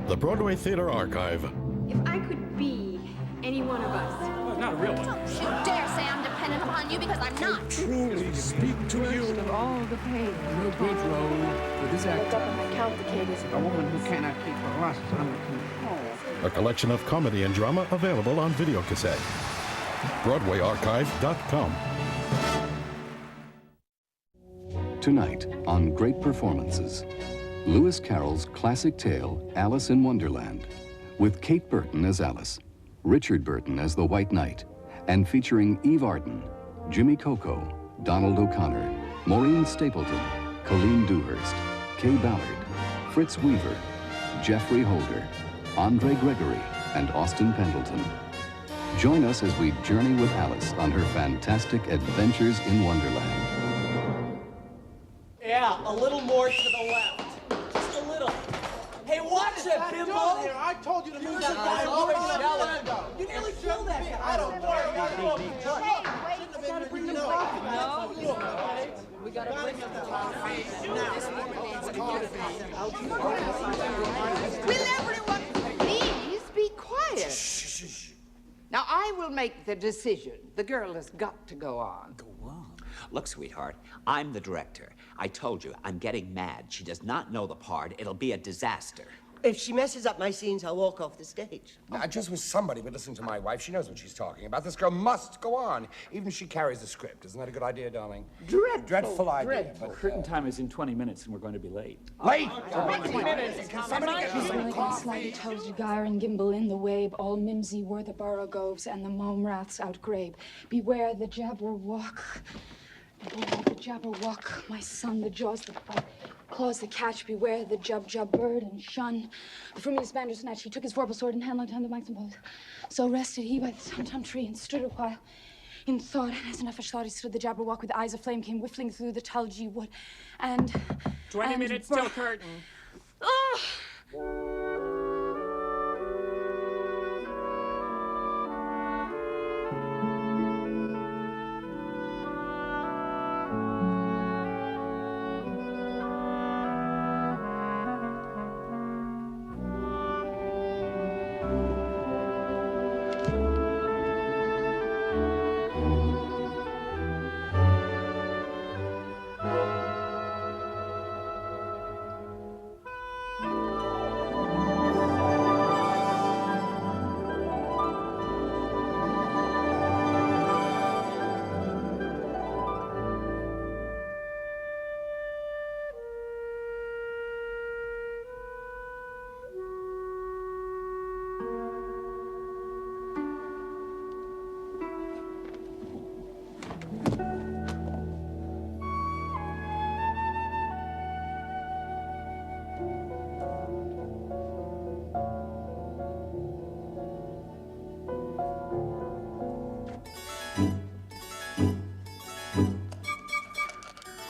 The Broadway Theatre Archive. If I could be any one of us. Well, not really. Don't you dare say I'm dependent upon you because I'm not. Truly speak to you. Of all the pain. No good role with his acting. I count the Kate is a woman who cannot keep her lusts under control. A collection of comedy and drama available on videocassette. BroadwayArchive.com. Tonight on Great Performances, Lewis Carroll's classic tale, Alice in Wonderland, with Kate Burton as Alice, Richard Burton as the White Knight, and featuring Eve Arden, Jimmy Coco, Donald O'Connor, Maureen Stapleton, Colleen Dewhurst, Kay Ballard, Fritz Weaver, Geoffrey Holder, Andre Gregory, and Austin Pendleton. Join us as we journey with Alice on her fantastic adventures in Wonderland. Yeah, a little more to the left. Just a little. Hey, watch it, Bimbo! I told you to move that guy over the You nearly killed that guy. I don't care. We gotta bring the coffee. We gotta bring the coffee. Will everyone please be quiet? Now, I will make the decision. The girl has got to go on. Go on? Look, sweetheart, I'm the director. I told you, I'm getting mad. She does not know the part. It'll be a disaster. If she messes up my scenes, I'll walk off the stage. I just wish somebody would listen to my wife. She knows what she's talking about. This girl must go on, even if she carries the script. Isn't that a good idea, darling? Dreadful idea. But curtain time is in 20 minutes, and we're going to be late. Late? 20 minutes. Can somebody get some Like coffee? toasted gyre and gimble in the wabe, all mimsy were the borogoves and the mome raths outgrabe. Beware the jabberwock. Beware the jabberwock, my son, the jaws that bite, claws that catch, beware the jub bird and shun. The frumious bandersnatch, he took his vorpal sword in hand like time the waxen pose. So rested he by the tum-tum tree and stood a while in thought, and as enough as thought he stood, the jabberwock with eyes of flame came whiffling through the tulgey wood, and 20 minutes till curtain. Oh!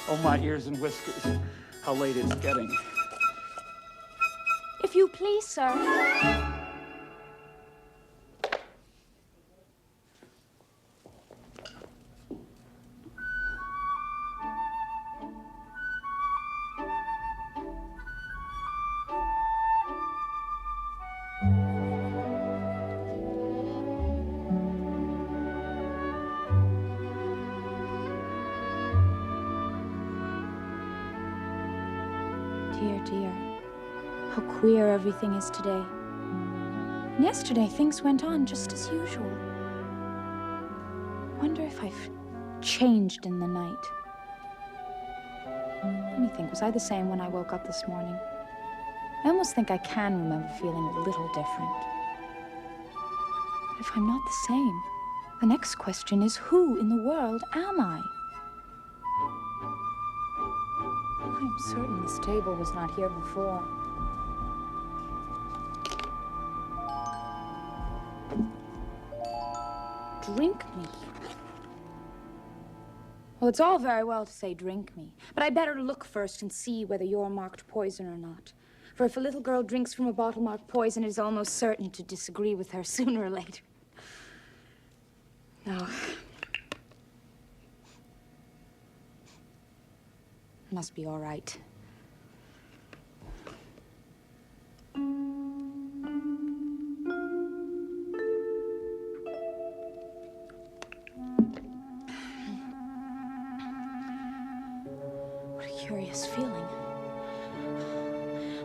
Oh, my ears and whiskers. How late it's getting. If you please, sir. Dear, how queer everything is today. Yesterday, things went on just as usual. Wonder if I've changed in the night. Let me think, was I the same when I woke up this morning? I almost think I can remember feeling a little different. But if I'm not the same, the next question is, who in the world am I? I'm certain this table was not here before. Drink me. Well, it's all very well to say drink me, but I better look first and see whether you're marked poison or not. For if a little girl drinks from a bottle marked poison, it is almost certain to disagree with her sooner or later. Now, must be all right.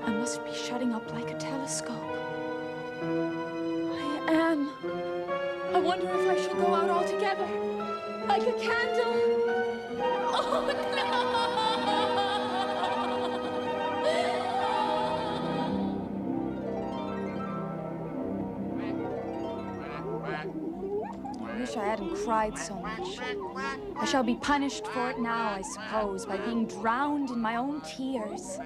I must be shutting up like a telescope. I am. I wonder if I shall go out altogether, like a candle. Oh, no! I wish I hadn't cried so much. I shall be punished for it now, I suppose, by being drowned in my own tears.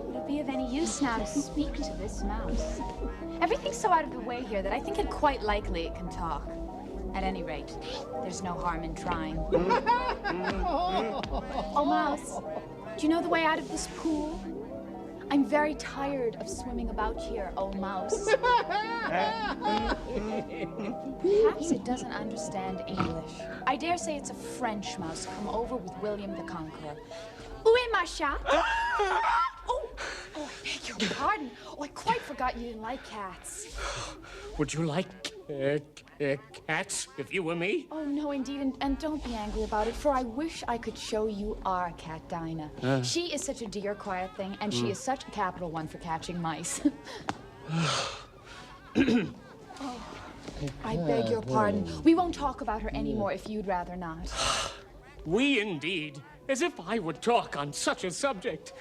Would it be of any use now to speak to this mouse? Everything's so out of the way here that I think it quite likely it can talk. At any rate, there's no harm in trying. Oh, Mouse, do you know the way out of this pool? I'm very tired of swimming about here, oh Mouse. Perhaps it doesn't understand English. I dare say it's a French mouse come over with William the Conqueror. Où est ma chat? Oh, I beg your pardon. Oh, I quite forgot you didn't like cats. Would you like cats if you were me? Oh, no, indeed, and don't be angry about it, for I wish I could show you our cat, Dinah. She is such a dear, quiet thing, and she is such a capital one for catching mice. Oh, I beg your pardon. We won't talk about her anymore if you'd rather not. We indeed. As if I would talk on such a subject.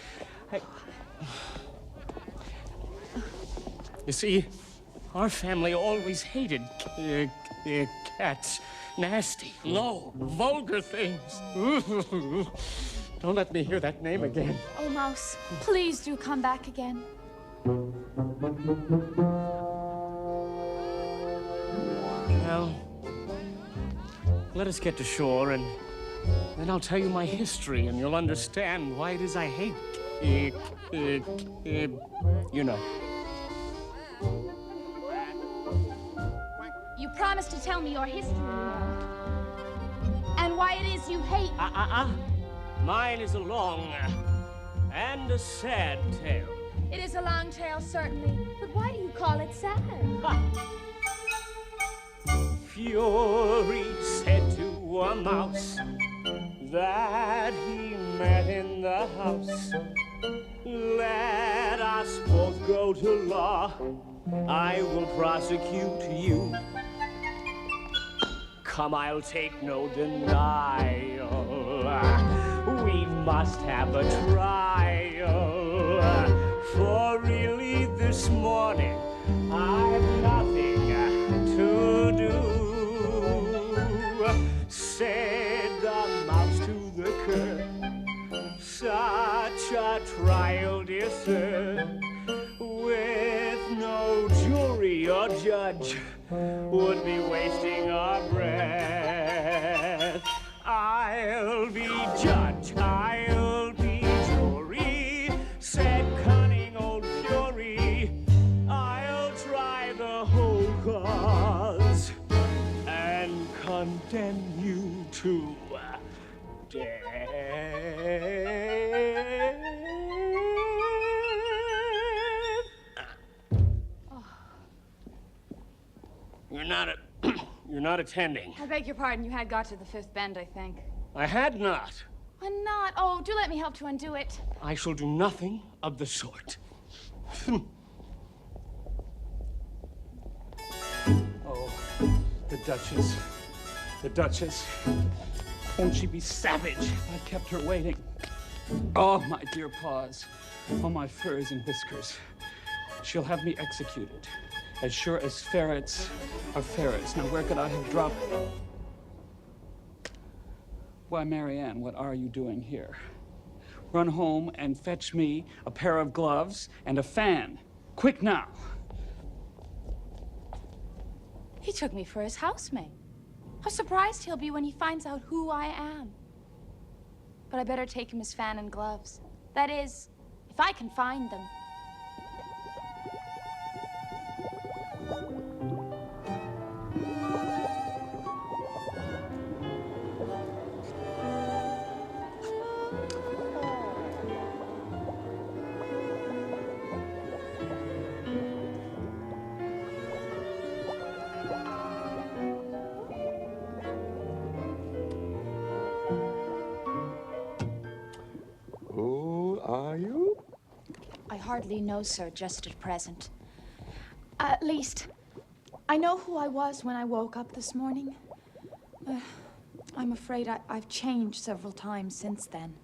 You see, our family always hated cats. Nasty, low, vulgar things. Don't let me hear that name again. Oh, Mouse, please do come back again. Well, let us get to shore, and then I'll tell you my history, and you'll understand why it is I hate you know. You promised to tell me your history, and why it is you hate. Mine is a long and a sad tale. It is a long tale, certainly, but why do you call it sad? Fury said to a mouse that he met in the house, let us both go to law. I will prosecute you. Come, I'll take no denial. We must have a trial. For really this morning I've nothing to do. Said the mouse to the cur, such a trial, dear sir, with no jury or judge, would be wasting our breath. I'll be judge, I'll be jury, said cunning old fury. I'll try the whole cause and condemn you to death. You're not attending. I beg your pardon, you had got to the fifth bend, I think. I had not. Why not? Oh, do let me help to undo it. I shall do nothing of the sort. Oh, the Duchess. The Duchess. Won't she be savage? I kept her waiting. Oh, my dear paws. Oh, my furs and whiskers. She'll have me executed. As sure as ferrets are ferrets. Now, where could I have dropped? Why, Marianne, what are you doing here? Run home and fetch me a pair of gloves and a fan. Quick now. He took me for his housemaid. How surprised he'll be when he finds out who I am. But I better take him his fan and gloves. That is, if I can find them. I hardly know, sir, just at present. At least, I know who I was when I woke up this morning. I'm afraid I've changed several times since then.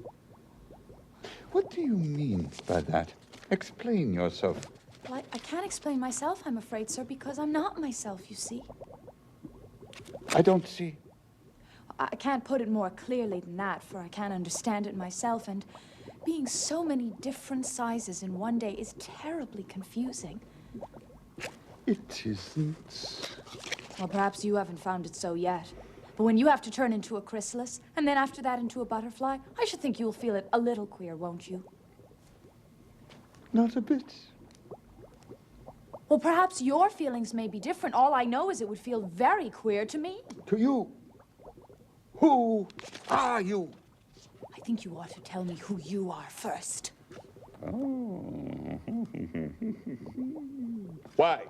What do you mean by that? Explain yourself. Well, I can't explain myself, I'm afraid, sir, because I'm not myself, you see. I don't see. I can't put it more clearly than that, for I can't understand it myself, and being so many different sizes in one day is terribly confusing. It isn't. Well, perhaps you haven't found it so yet. But when you have to turn into a chrysalis, and then after that into a butterfly, I should think you'll feel it a little queer, won't you? Not a bit. Well, perhaps your feelings may be different. All I know is it would feel very queer to me. To you? Who are you? I think you ought to tell me who you are first. Oh. Why?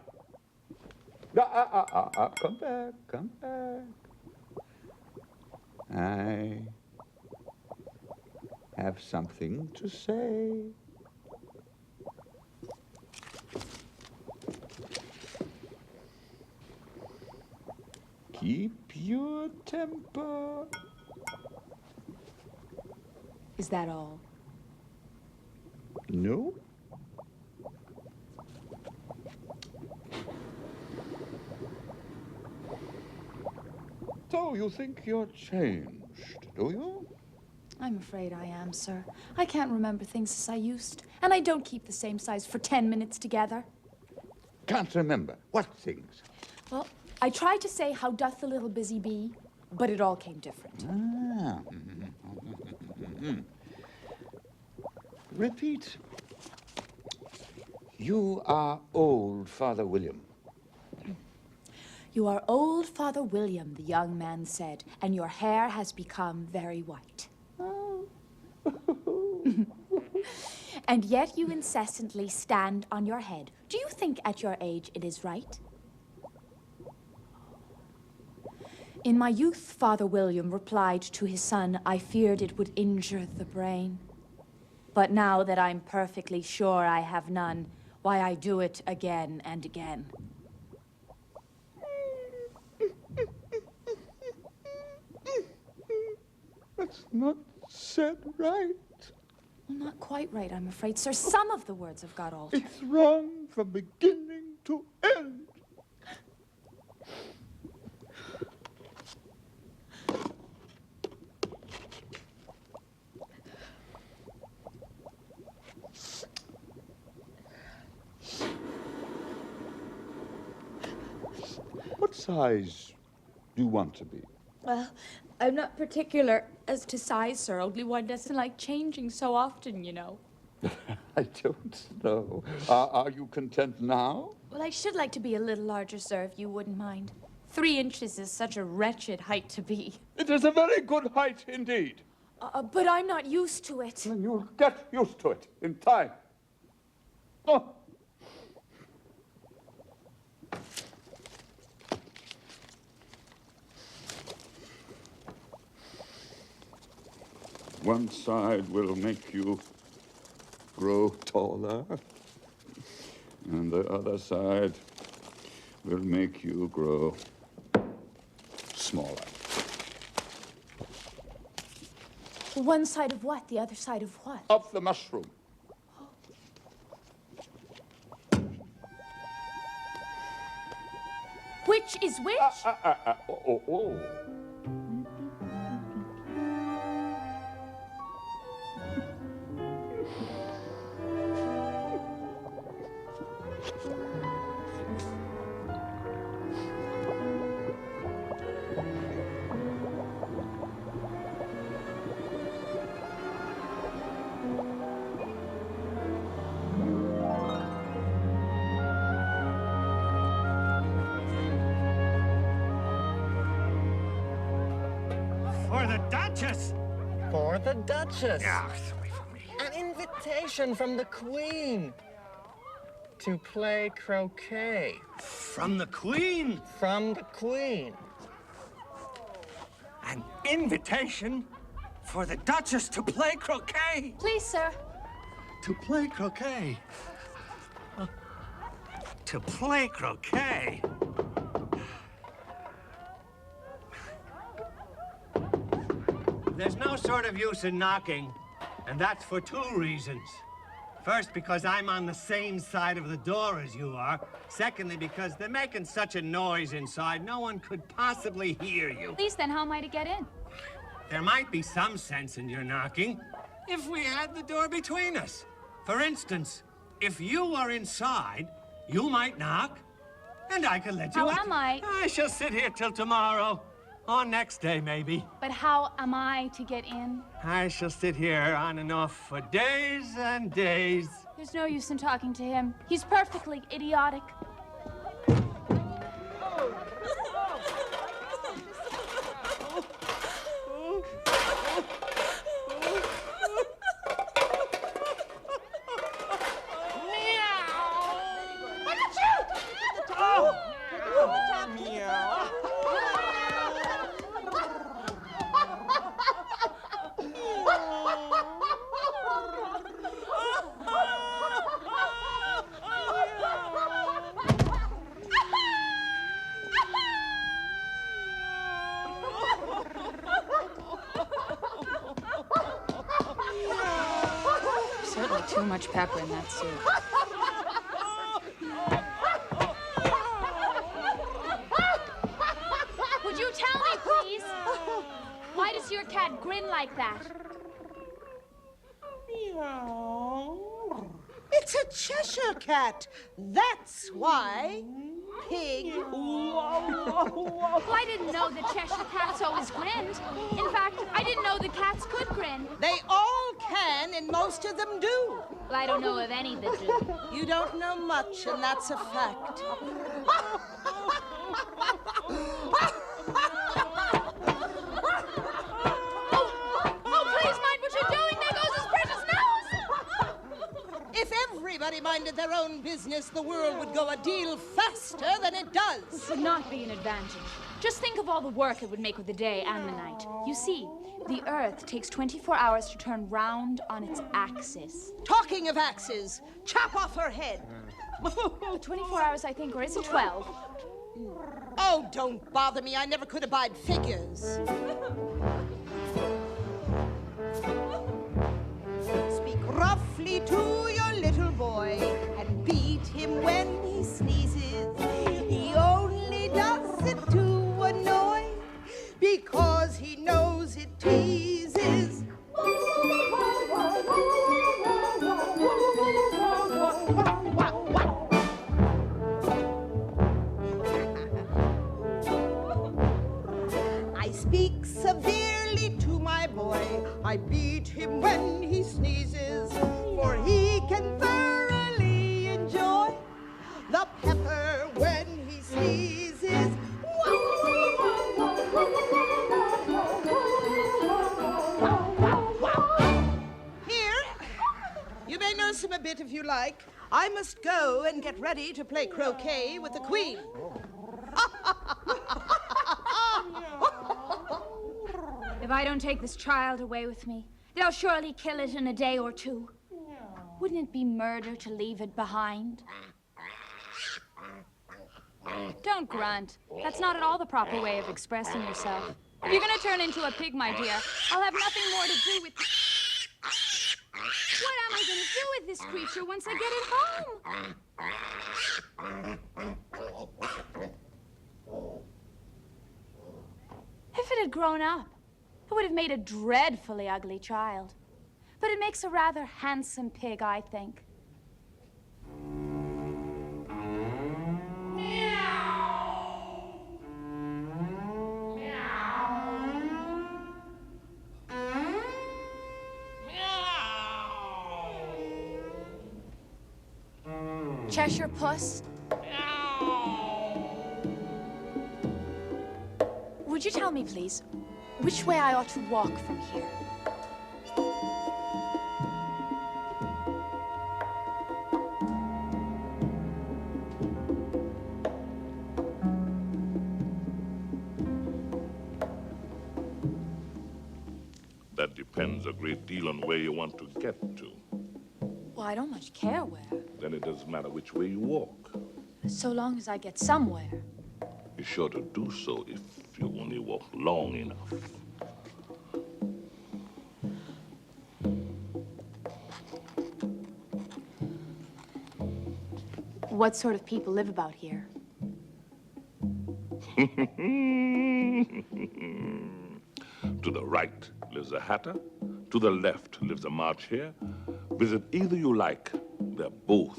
Come back, come back. I have something to say. Keep your temper. Is that all? No. So you think you're changed, do you? I'm afraid I am, sir. I can't remember things as I used, and I don't keep the same size for 10 minutes together. Can't remember. What things? Well, I tried to say, how doth the little busy bee, but it all came different. Ah. Repeat. You are old, Father William. You are old, Father William, the young man said, and your hair has become very white. And yet you incessantly stand on your head. Do you think at your age it is right? In my youth, Father William replied to his son, I feared it would injure the brain. But now that I'm perfectly sure I have none, why I do it again and again. That's not said right. Well, not quite right, I'm afraid, sir. Some of the words have got altered. It's wrong from beginning to end. What size do you want to be? Well, I'm not particular as to size, sir. Only one doesn't like changing so often, you know. I don't know. Are you content now? Well, I should like to be a little larger, sir, if you wouldn't mind. 3 inches is such a wretched height to be. It is a very good height indeed. But I'm not used to it. And you'll get used to it in time. Oh. One side will make you grow taller, and the other side will make you grow smaller. One side of what? The other side of what? Of the mushroom. Which is which? Oh. Duchess! For the Duchess. Yeah, it's away from me. An invitation from the Queen to play croquet. From the Queen? From the Queen. An invitation for the Duchess to play croquet? Please, sir. To play croquet? To play croquet? There's no sort of use in knocking, and that's for two reasons. First, because I'm on the same side of the door as you are. Secondly, because they're making such a noise inside, no one could possibly hear you. Please, then, how am I to get in? There might be some sense in your knocking if we had the door between us. For instance, if you were inside, you might knock, and I could let you out. How am I? I shall sit here till tomorrow, or next day, maybe. But how am I to get in? I shall sit here on and off for days and days. There's no use in talking to him. He's perfectly idiotic. Certainly too much pepper in that soup. Would you tell me, please? Why does your cat grin like that? It's a Cheshire Cat. That's why. Pig. Well, I didn't know that Cheshire Cats always grinned. In fact, I didn't know that cats could grin. They all can, and most of them do. Well, I don't know of any that do. You don't know much, and that's a fact. If everybody minded their own business, the world would go a deal faster than it does. This would not be an advantage. Just think of all the work it would make with the day and the night. You see, the Earth takes 24 hours to turn round on its axis. Talking of axes, chop off her head. 24 hours, I think, or is it 12? Oh, don't bother me. I never could abide figures. Speak roughly to your little boy and beat him when he sneezes. He only does it to annoy because he knows it teases. I speak severely to my boy. I beat him when he sneezes, for he can thoroughly enjoy the pepper when he sneezes. Here, you may nurse him a bit if you like. I must go and get ready to play croquet with the Queen. If I don't take this child away with me, they'll surely kill it in a day or two. Wouldn't it be murder to leave it behind? Don't grunt. That's not at all the proper way of expressing yourself. If you're going to turn into a pig, my dear, I'll have nothing more to do with... What am I going to do with this creature once I get it home? If it had grown up, it would have made a dreadfully ugly child. But it makes a rather handsome pig, I think. Cheshire Puss? Would you tell me, please, which way I ought to walk from here. That depends a great deal on where you want to get to. Well, I don't much care where, Then it doesn't matter which way you walk. so long as I get somewhere. You're sure to do so if you only walk long enough. What sort of people live about here? To the right lives a hatter. To the left lives a march hare. Visit either you like. They're both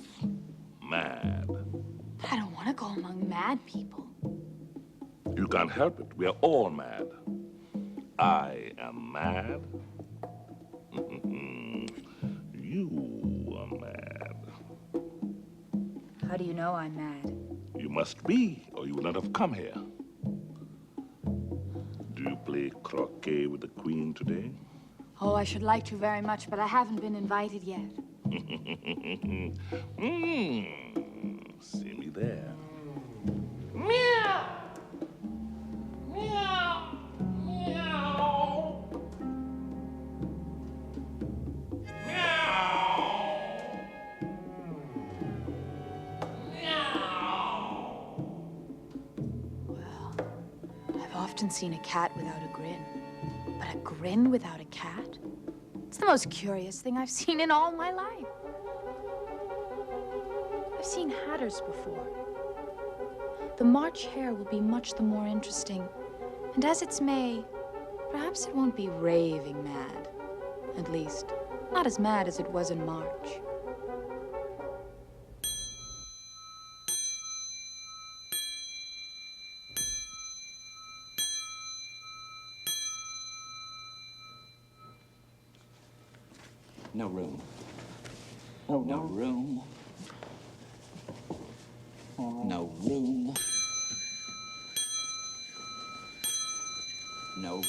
mad. I don't want to go among mad people. You can't help it. We are all mad. I am mad. You are mad. How do you know I'm mad? You must be, or you would not have come here. Do you play croquet with the queen today? Oh, I should like to very much, but I haven't been invited yet. See me there. Meow! Meow! Meow! Well, I've often seen a cat without a grin, but a grin without a cat? It's the most curious thing I've seen in all my life. I've seen hatters before. The March hare will be much the more interesting, and as it's May, perhaps it won't be raving mad. At least, not as mad as it was in March. No room. No room. No room. No room.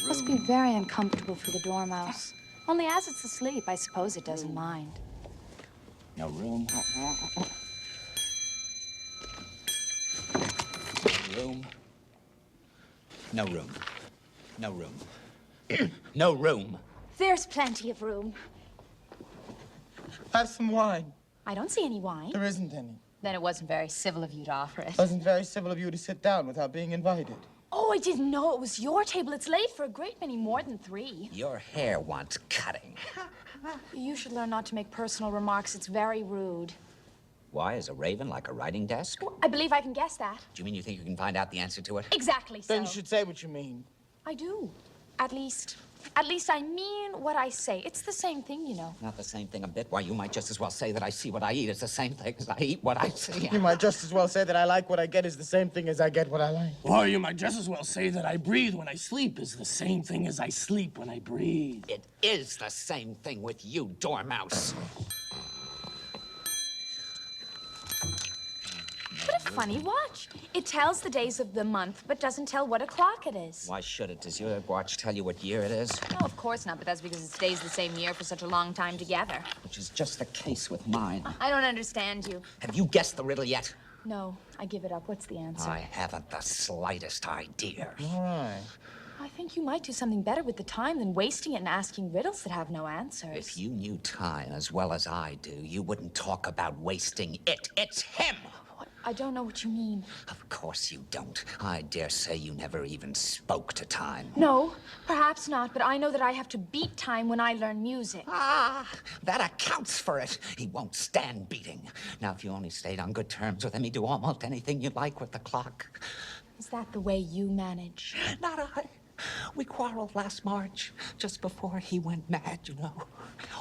Must be very uncomfortable for the Dormouse. Only as it's asleep, I suppose it doesn't mind. No room. Room. No room. No room. No room. There's plenty of room. Have some wine. I don't see any wine. There isn't any. Then it wasn't very civil of you to offer it. It wasn't very civil of you to sit down without being invited. Oh, I didn't know it was your table. It's late for a great many more than 3. Your hair wants cutting. You should learn not to make personal remarks. It's very rude. Why is a raven like a writing desk? I believe I can guess that. Do you mean you think you can find out the answer to it? Exactly so. Then you should say what you mean. I do. At least I mean what I say. It's the same thing, you know. Not the same thing a bit. Why, you might just as well say that I see what I eat is the same thing as I eat what I see. You might just as well say that I like what I get is the same thing as I get what I like. Or you might just as well say that I breathe when I sleep is the same thing as I sleep when I breathe. It is the same thing with you, Dormouse. What a funny watch. It tells the days of the month, but doesn't tell what o'clock it is. Why should it? Does your watch tell you what year it is? No, of course not, but that's because it stays the same year for such a long time together. Which is just the case with mine. I don't understand you. Have you guessed the riddle yet? No, I give it up. What's the answer? I haven't the slightest idea. All right. I think you might do something better with the time than wasting it and asking riddles that have no answers. If you knew time as well as I do, you wouldn't talk about wasting it. It's him! I don't know what you mean. Of course you don't. I dare say you never even spoke to time. No, perhaps not, but I know that I have to beat time when I learn music. Ah, that accounts for it. He won't stand beating. Now, if you only stayed on good terms with him, he'd do almost anything you like with the clock. Is that the way you manage? Not I. We quarreled last March, just before he went mad, you know.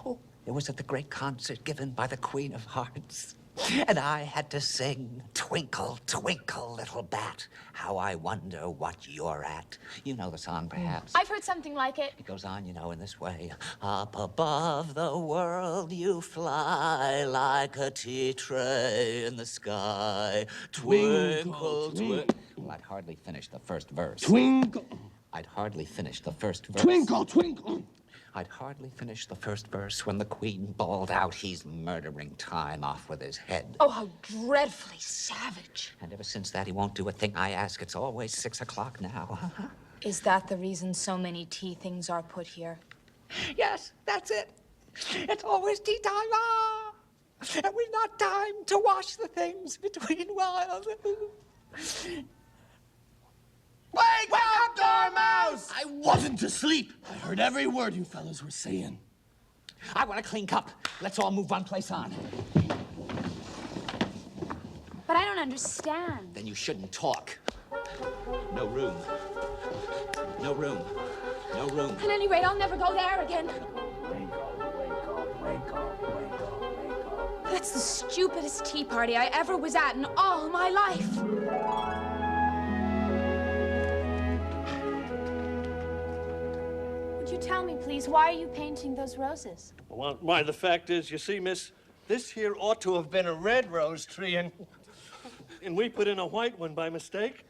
Oh, it was at the great concert given by the Queen of Hearts. And I had to sing, Twinkle, Twinkle, Little Bat, how I wonder what you're at. You know the song, perhaps. I've heard something like it. It goes on, you know, in this way. Up above the world you fly like a tea tray in the sky. Twinkle, twinkle. Well, I'd hardly finished the first verse. Twinkle. I'd hardly finished the first verse. Twinkle, twinkle. I'd hardly finished the first verse when the Queen bawled out, "He's murdering time off with his head." Oh, how dreadfully savage. And ever since that, he won't do a thing I ask. It's always 6 o'clock now. Is that the reason so many tea things are put here? Yes, that's it. It's always tea time. Ah! And we've not time to wash the things between whiles. Wake up, Dormouse! I wasn't asleep. I heard every word you fellas were saying. I want a clean cup. Let's all move one place on. But I don't understand. Then you shouldn't talk. No room. No room. No room. At any rate, I'll never go there again. Wake up, wake up, wake up, wake up, wake up. That's the stupidest tea party I ever was at in all my life. Would you tell me, please, why are you painting those roses? Well, why, the fact is, you see, miss, this here ought to have been a red rose tree, and we put in a white one by mistake.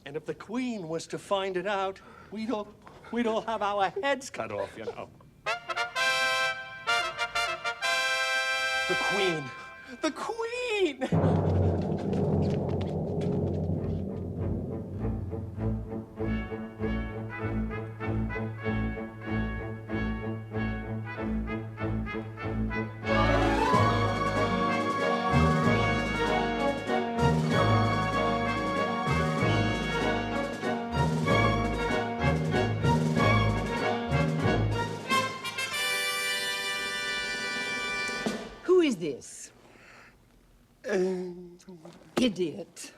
And if the Queen was to find it out, we'd all have our heads cut off, you know. The Queen! The Queen! Who is this? Idiot.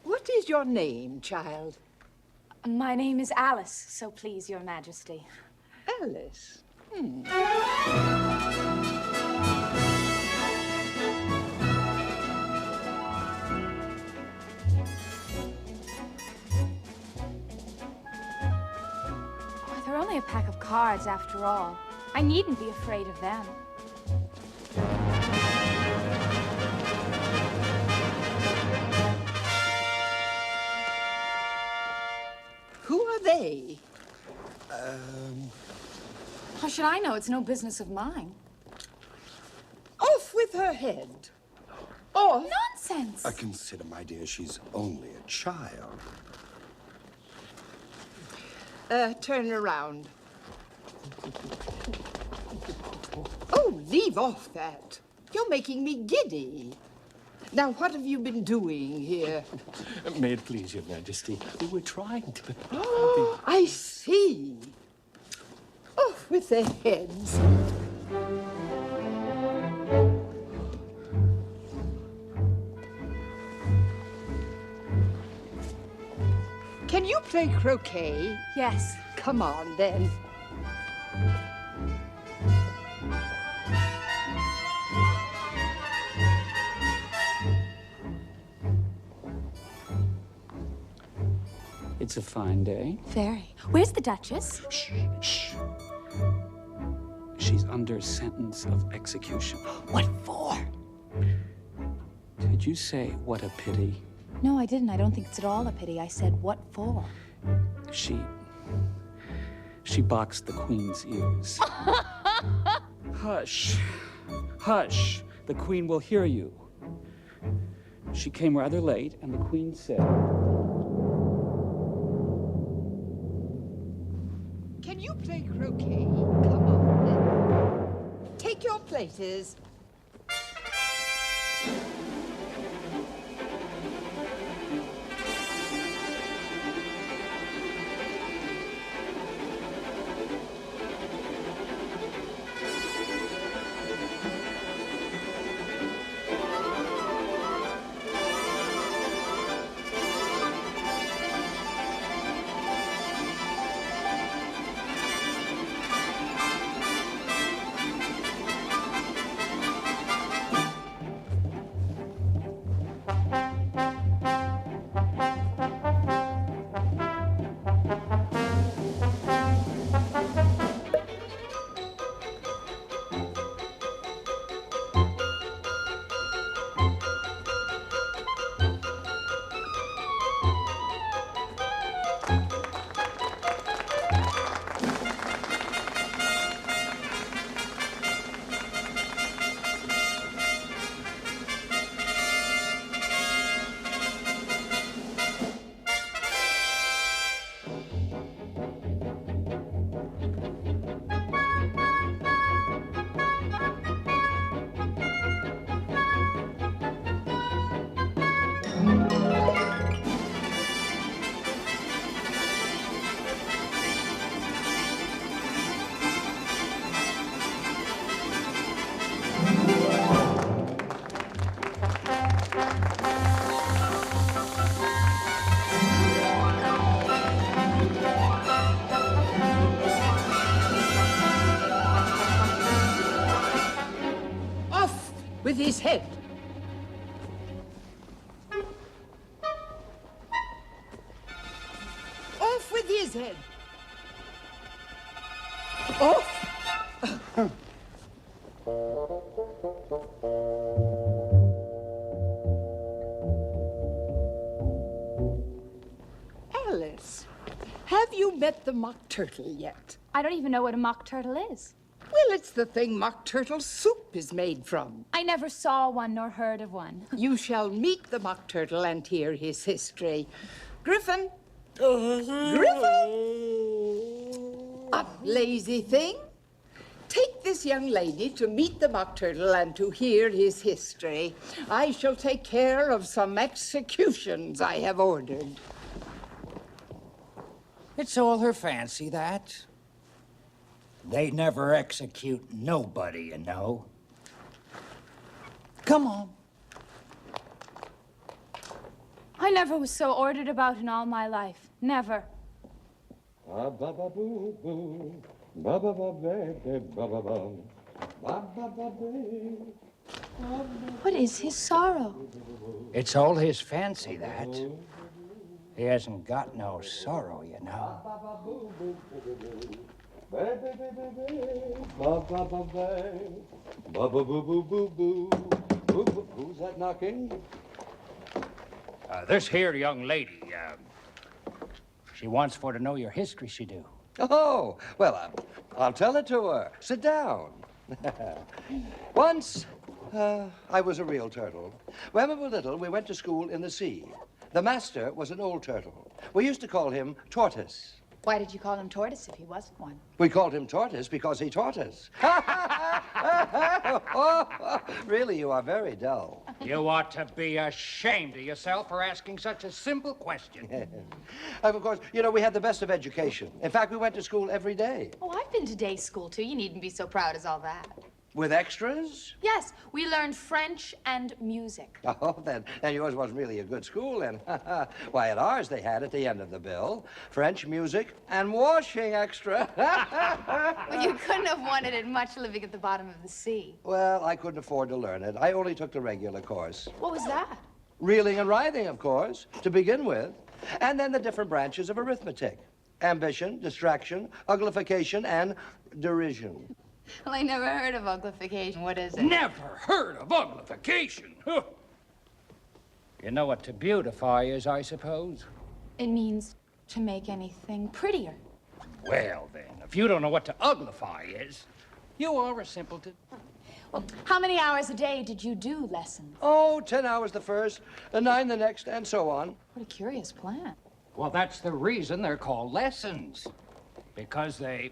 What is your name, child? My name is Alice, so please, Your Majesty. Alice? Oh, they're only a pack of cards, after all. I needn't be afraid of them. Who are they? How should I know? It's no business of mine. Off with her head. Off. Nonsense. Consider, my dear, she's only a child. Turn around. Oh, leave off that. You're making me giddy. Now, what have you been doing here? May it please Your Majesty, we were trying to... Oh, I see. Off with their heads. Can you play croquet? Yes. Come on, then. It's a fine day. Very. Where's the Duchess? Shh, shh. She's under sentence of execution. What for? Did you say, what a pity? No, I didn't. I don't think it's at all a pity. I said, what for? She boxed the Queen's ears. Hush. Hush. The Queen will hear you. She came rather late, and the Queen said... Can you play croquet? Come on, then. Take your places. with his head. Off with his head. Off. Alice, have you met the mock turtle yet? I don't even know what a mock turtle is. Well, it's the thing mock turtle soup is made from. I never saw one nor heard of one. You shall meet the mock turtle and hear his history. Griffin! Griffin! Up, lazy thing. Take this young lady to meet the mock turtle and to hear his history. I shall take care of some executions I have ordered. It's all her fancy, that. They never execute nobody, you know. Come on. I never was so ordered about in all my life. Never. What is his sorrow? It's all his fancy, that. He hasn't got no sorrow, you know. Who's that knocking? This here young lady, she wants for to know your history, she do. Oh, well, I'll tell it to her. Sit down. Once, I was a real turtle. When we were little, we went to school in the sea. The master was an old turtle. We used to call him Tortoise. Why did you call him Tortoise if he wasn't one? We called him Tortoise because he taught us. Really, you are very dull. You ought to be ashamed of yourself for asking such a simple question. Of course, you know, we had the best of education. In fact, we went to school every day. Oh, I've been to day school, too. You needn't be so proud as all that. With extras? Yes, we learned French and music. Oh, then yours wasn't really a good school, then. Why, at ours, they had at the end of the bill French music and washing extra. Well, you couldn't have wanted it much living at the bottom of the sea. Well, I couldn't afford to learn it. I only took the regular course. What was that? Reeling and writhing, of course, to begin with. And then the different branches of arithmetic. Ambition, distraction, uglification, and derision. Well, I never heard of uglification. What is it? Never heard of uglification? Huh. You know what to beautify is, I suppose? It means to make anything prettier. Well, then, if you don't know what to uglify is, you are a simpleton. Well, how many hours a day did you do lessons? Oh, 10 hours the first, 9 the next, and so on. What a curious plan. Well, that's the reason they're called lessons. Because they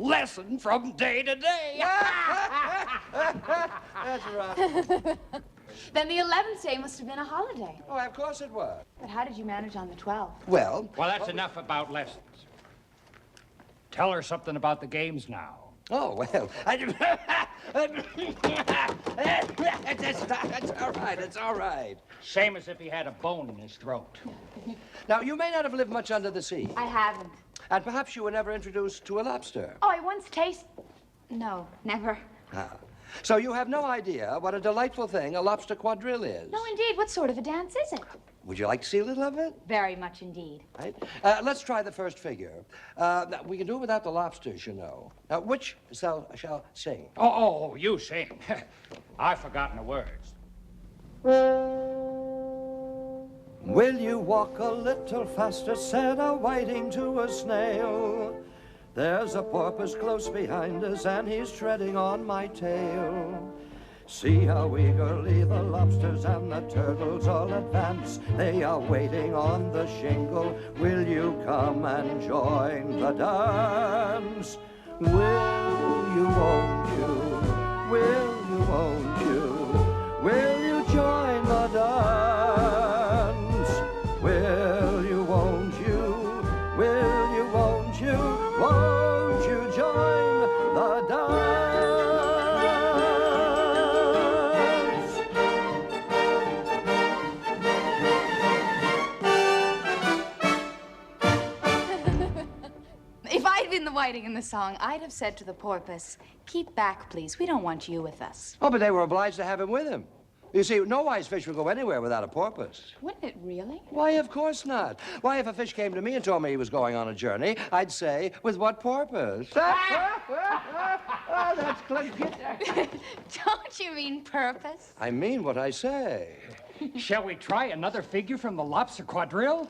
lesson from day to day. That's right. Then the 11th day must have been a holiday. Oh, of course it was. But how did you manage on the 12th? Well, that's enough about lessons. Tell her something about the games now. Oh, well, it's all right, it's all right. Same as if he had a bone in his throat. Now, you may not have lived much under the sea. I haven't. And perhaps you were never introduced to a lobster. Oh, I once tasted... No, never. Ah. So you have no idea what a delightful thing a lobster quadrille is. No, indeed. What sort of a dance is it? Would you like to see a little of it? Very much indeed. Right. Let's try the first figure. Now, we can do it without the lobsters, you know. Now, which shall sing? Oh, you sing. I've forgotten the words. Will you walk a little faster, said a whiting to a snail. There's a porpoise close behind us, and he's treading on my tail. See how eagerly the lobsters and the turtles all advance. They are waiting on the shingle. Will you come and join the dance? Will you, won't you? Will you, won't you? Will you join the dance? Will you, won't you? Will you, won't you? Won't you join the dance? If I'd I'd been the whiting in the song, I'd have said to the porpoise, keep back, please. We don't want you with us. Oh, but they were obliged to have him with him. You see, no wise fish would go anywhere without a porpoise. Wouldn't it really? Why, of course not. Why, if a fish came to me and told me he was going on a journey, I'd say, with what purpose? Oh, that's clever. Don't you mean purpose? I mean what I say. Shall we try another figure from the lobster quadrille?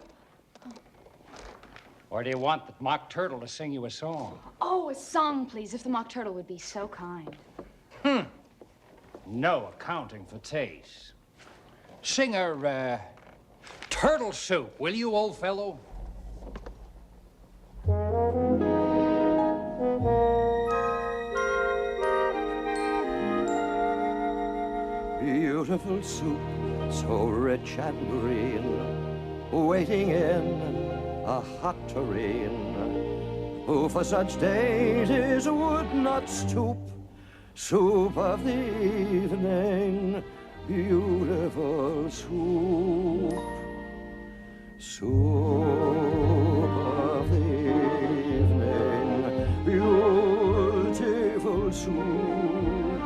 Or do you want the mock turtle to sing you a song? Oh, a song, please, if the mock turtle would be so kind. No accounting for taste. Sing her, Turtle Soup, will you, old fellow? Beautiful soup, so rich and green, waiting in a hot tureen. Who for such dainties would not stoop? Soup of the evening, beautiful soup. Soup of the evening, beautiful soup.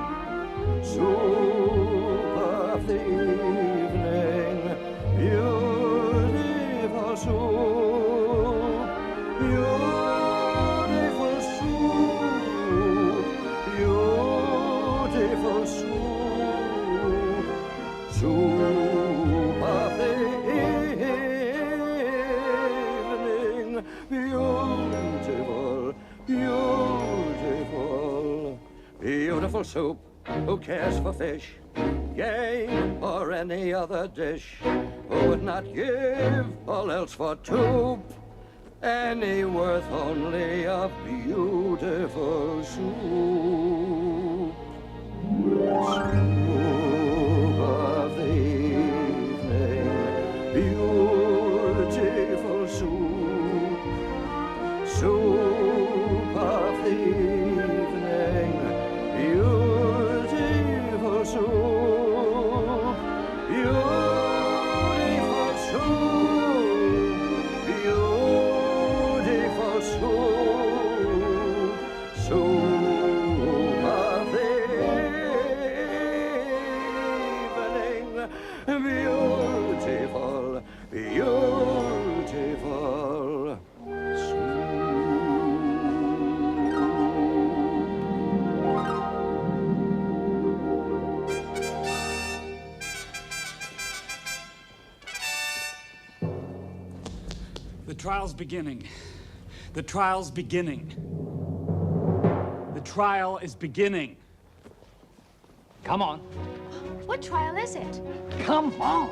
Soup of the evening, beautiful soup. Beautiful soup. Beautiful soup. Soup of the evening, beautiful, beautiful, beautiful soup. Who cares for fish, game, or any other dish? Who would not give all else for soup? Any worth only of beautiful soup. Soup of the evening, beautiful soup. Soup of the evening, beautiful soup. Beautiful soup. Beautiful soup. Soup of the evening, beautiful, beautiful The trial's beginning. The trial's beginning. The trial is beginning. Come on. What trial is it? Come on.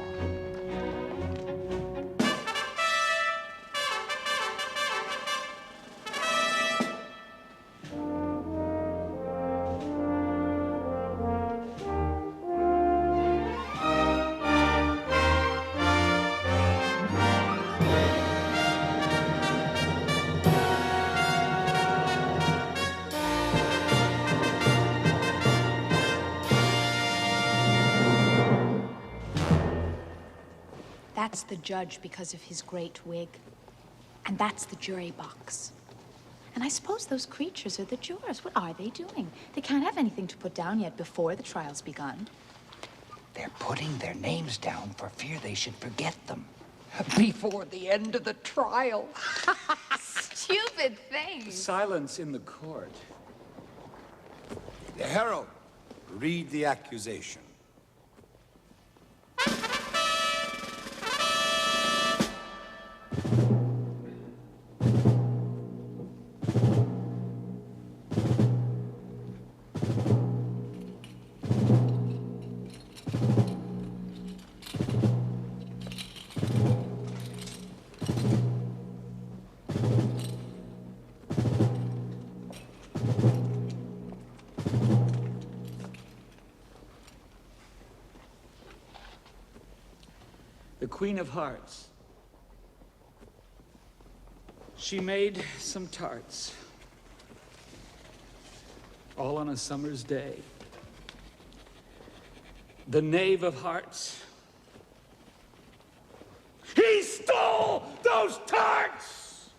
That's the judge because of his great wig. And that's the jury box. And I suppose those creatures are the jurors. What are they doing? They can't have anything to put down yet before the trial's begun. They're putting their names down for fear they should forget them before the end of the trial. Stupid thing. Silence in the court. The herald, read the accusation. The Queen of Hearts. She made some tarts, all on a summer's day. The Knave of Hearts. He stole those tarts!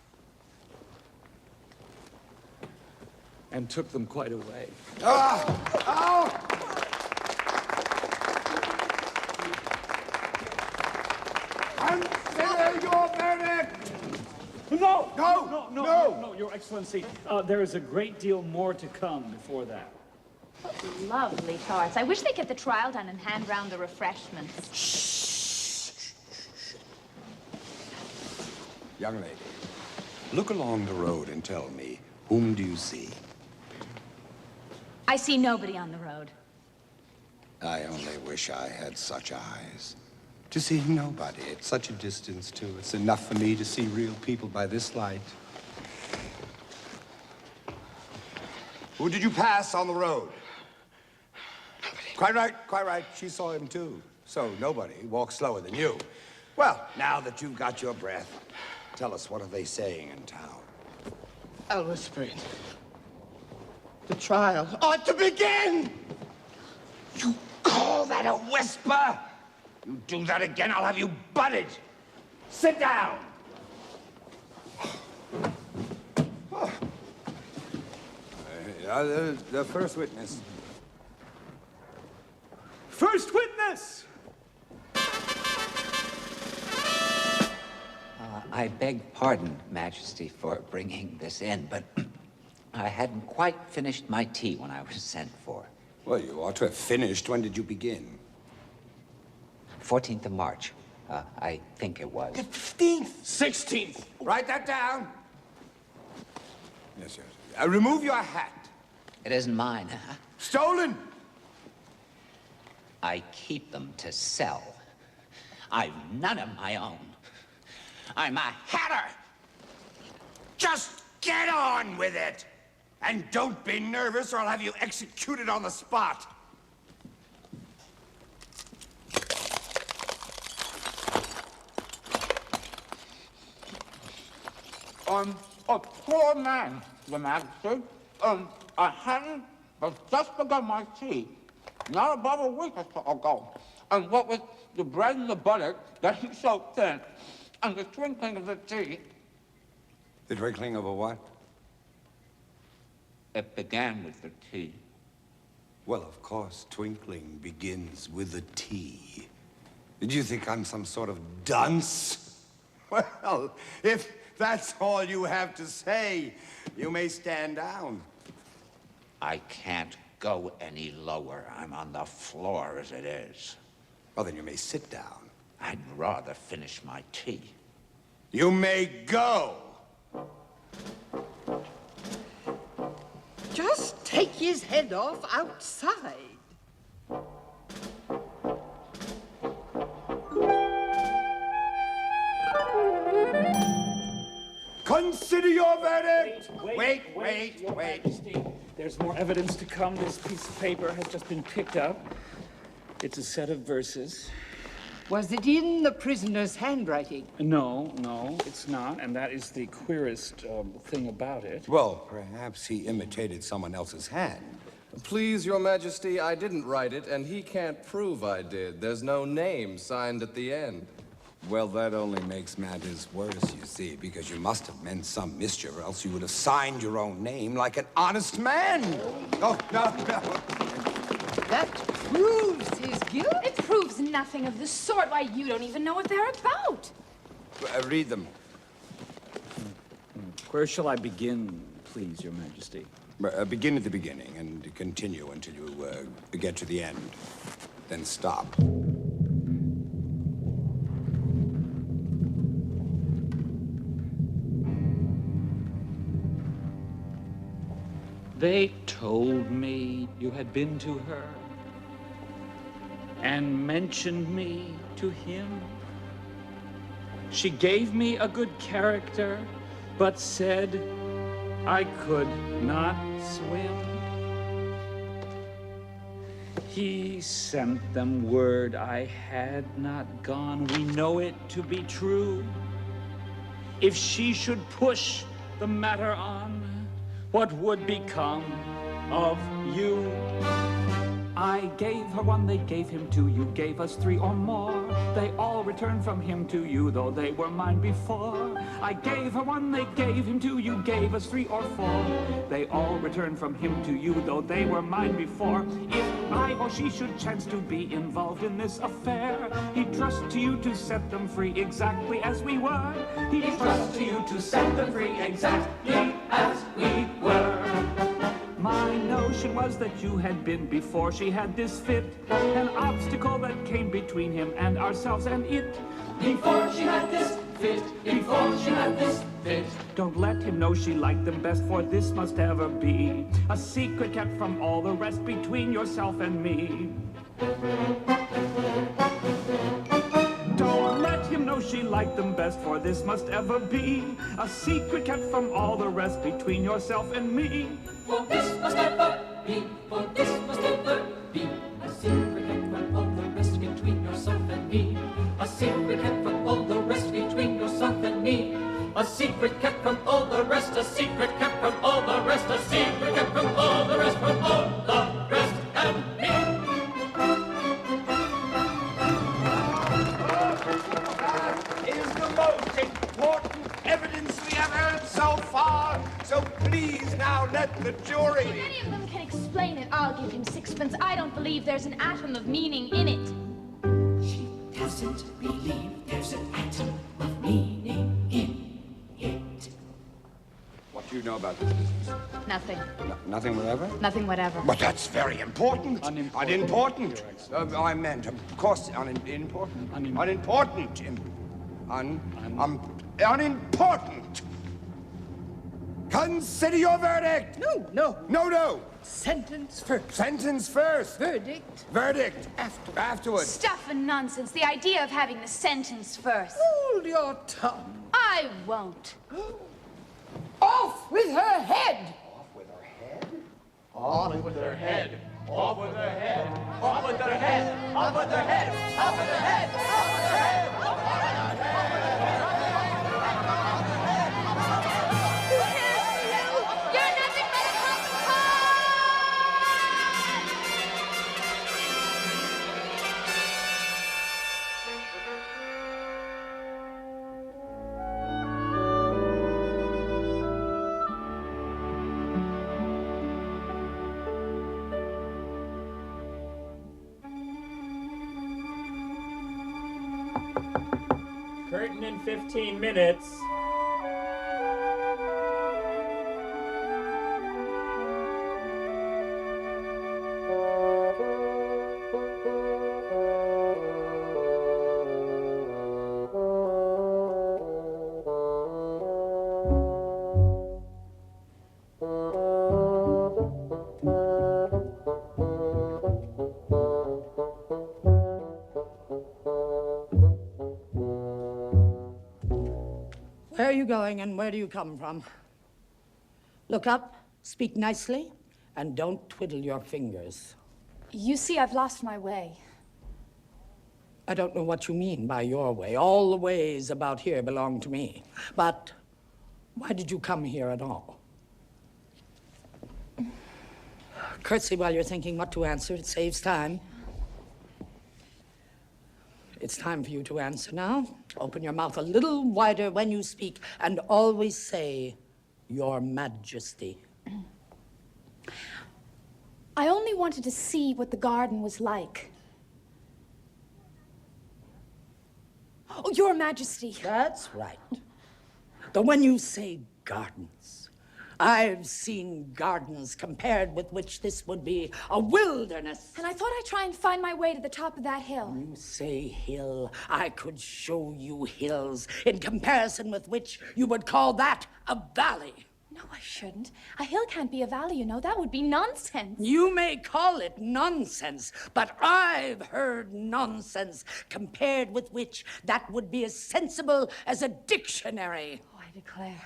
and took them quite away. Consider your verdict! No, Your Excellency. There is a great deal more to come before that. Lovely tarts. I wish they'd get the trial done and hand round the refreshments. Young lady, look along the road and tell me, whom do you see? I see nobody on the road. I only wish I had such eyes. To see nobody at such a distance, too. It's enough for me to see real people by this light. Who did you pass on the road? Nobody. Quite right. She saw him, too. So nobody walks slower than you. Well, now that you've got your breath, tell us, what are they saying in town? I'll whisper it. The trial ought to begin! You call that a whisper? You do that again, I'll have you butted. Sit down. The first witness. First witness! I beg pardon, Majesty, for bringing this in, but I hadn't quite finished my tea when I was sent for. Well, you ought to have finished. When did you begin? 14th of March, I think it was. The 15th. 16th. Write that down. Yes. Remove your hat. It isn't mine. Stolen. I keep them to sell. I've none of my own. I'm a hatter. Just get on with it. And don't be nervous or I'll have you executed on the spot. A poor man, Your Majesty. I hadn't just begun my tea, not above a week or so ago. And what with the bread and the butter getting so thin, and the twinkling of the tea. The twinkling of a what? It began with the tea. Well, of course, twinkling begins with a T. Did you think I'm some sort of dunce? Well, if that's all you have to say, you may stand down. I can't go any lower. I'm on the floor as it is. Well, then you may sit down. I'd rather finish my tea. You may go. Just take his head off outside. Consider your verdict! Wait, Your Majesty. There's more evidence to come. This piece of paper has just been picked up. It's a set of verses. Was it in the prisoner's handwriting? No, it's not, and that is the queerest thing about it. Well, perhaps he imitated someone else's hand. Please, Your Majesty, I didn't write it, and he can't prove I did. There's no name signed at the end. Well, that only makes matters worse, you see, because you must have meant some mischief, or else you would have signed your own name like an honest man. Oh, no. That proves his guilt. It proves nothing of the sort. Why, you don't even know what they're about. Read them. Where shall I begin, please, Your Majesty? Begin at the beginning and continue until you get to the end. Then stop. They told me you had been to her and mentioned me to him. She gave me a good character, but said I could not swim. He sent them word I had not gone. We know it to be true. If she should push the matter on, what would become of you? I gave her one, they gave him two, you gave us three or more. They all returned from him to you, though they were mine before. I gave her one, they gave him two, you gave us 3 or 4. They all returned from him to you, though they were mine before. If I or she should chance to be involved in this affair, he'd trust to you to set them free exactly as we were. He'd trust to you to set them free exactly as we were. My notion was that you had been before she had this fit, an obstacle that came between him and ourselves and it. Before she had this fit, before she had this fit. Don't let him know she liked them best, for this must ever be a secret kept from all the rest between yourself and me. Don't let him know she liked them best, for this must ever be a secret kept from all the rest between yourself and me. For this must ever be, for this must ever be a secret kept from all the rest between yourself and me. A secret kept from all the rest between yourself and me. A secret kept from all the rest, a secret kept from all the rest, a secret kept from all the rest, from all the rest and me. That is the most important evidence we have heard so far. So please now let the jury... If any of them can explain it, I'll give him 6pence. I don't believe there's an atom of meaning in it. She doesn't believe there's an atom of meaning in it. What do you know about this business? Nothing. Nothing whatever? Nothing whatever. But that's very important. Unimportant. I meant, of course, unimportant. Unimportant. Unimportant. Consider your verdict. No. Sentence first. Sentence first. Verdict. Verdict. Afterwards. Stuff and nonsense. The idea of having the sentence first. Hold your tongue. I won't. Off with her head. Off with her head? Off with her head. Off with her head. Off with her head. Off with her head. Off with her head. Off with her head. Off with her head. Curtain in 15 minutes. Where are you going and where do you come from? Look up, speak nicely, and don't twiddle your fingers. You see, I've lost my way. I don't know what you mean by your way. All the ways about here belong to me. But why did you come here at all? Curtsy while you're thinking what to answer. It saves time. It's time for you to answer now. Open your mouth a little wider when you speak, and always say, Your Majesty. I only wanted to see what the garden was like. Oh, Your Majesty. That's right. But when you say gardens, I've seen gardens compared with which this would be a wilderness. And I thought I'd try and find my way to the top of that hill. You say hill. I could show you hills in comparison with which you would call that a valley. No, I shouldn't. A hill can't be a valley, you know. That would be nonsense. You may call it nonsense, but I've heard nonsense compared with which that would be as sensible as a dictionary. Oh, I declare.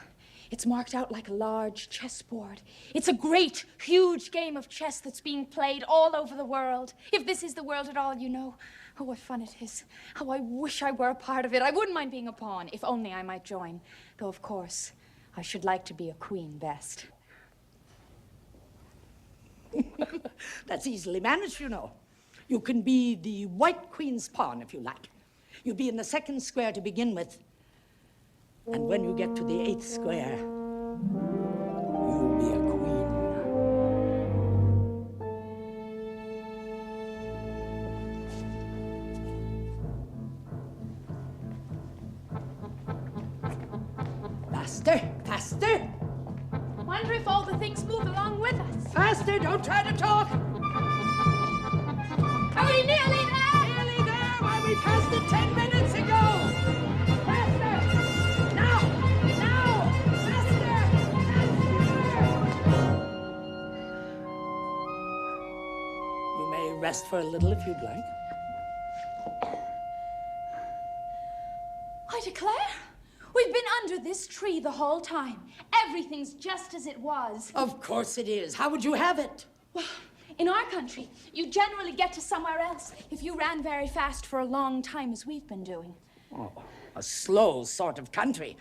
It's marked out like a large chessboard. It's a great, huge game of chess that's being played all over the world. If this is the world at all, you know. Oh, what fun it is. How I wish I were a part of it. I wouldn't mind being a pawn, if only I might join. Though, of course, I should like to be a queen best. That's easily managed, you know. You can be the White Queen's pawn, if you like. You'd be in the second square to begin with. And when you get to the 8th square, you'll be a queen. Faster, faster! Wonder if all the things move along with us. Faster, don't try to talk! Are we nearly there? Nearly there! Why, we passed it 10 minutes ago! Faster! Now! Now! Faster! You may rest for a little if you'd like. I declare, we've been under this tree the whole time. Everything's just as it was. Of course it is. How would you have it? Well, in our country, you generally get to somewhere else if you ran very fast for a long time, as we've been doing. Oh, a slow sort of country.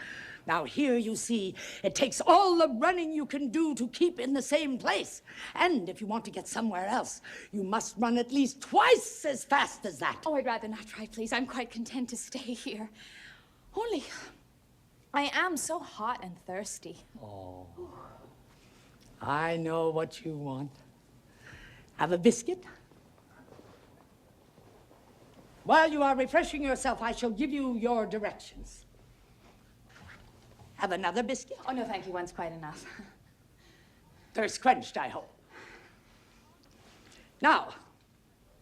Now here, you see, it takes all the running you can do to keep in the same place. And if you want to get somewhere else, you must run at least twice as fast as that. Oh, I'd rather not try, please. I'm quite content to stay here. Only, I am so hot and thirsty. Oh, I know what you want. Have a biscuit? While you are refreshing yourself, I shall give you your directions. Have another biscuit? Oh, no, thank you. One's quite enough. Thirst quenched, I hope. Now,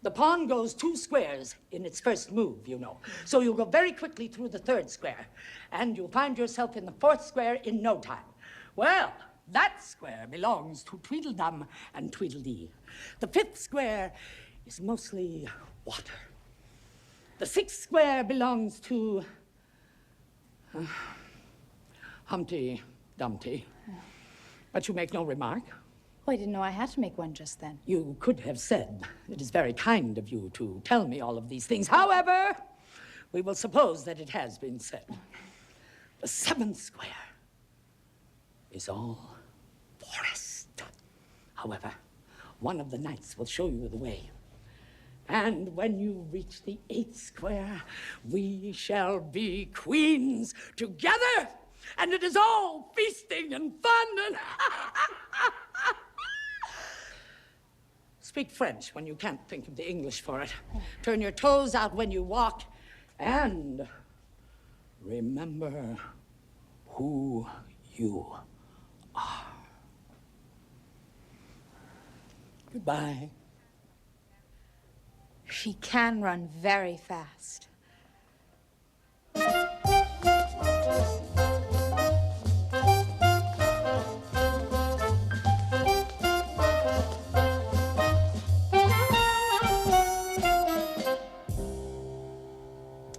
the pawn goes 2 squares in its first move, you know. So you'll go very quickly through the 3rd square, and you'll find yourself in the 4th square in no time. Well, that square belongs to Tweedledum and Tweedledee. The 5th square is mostly water. The 6th square belongs to Humpty Dumpty. But you make no remark. Oh, I didn't know I had to make one just then. You could have said, it is very kind of you to tell me all of these things. However, we will suppose that it has been said. The 7th square is all forest. However, one of the knights will show you the way. And when you reach the 8th square, we shall be queens together. And it is all feasting and fun and Speak French when you can't think of the English for it. Turn your toes out when you walk. And remember who you are. Goodbye. She can run very fast.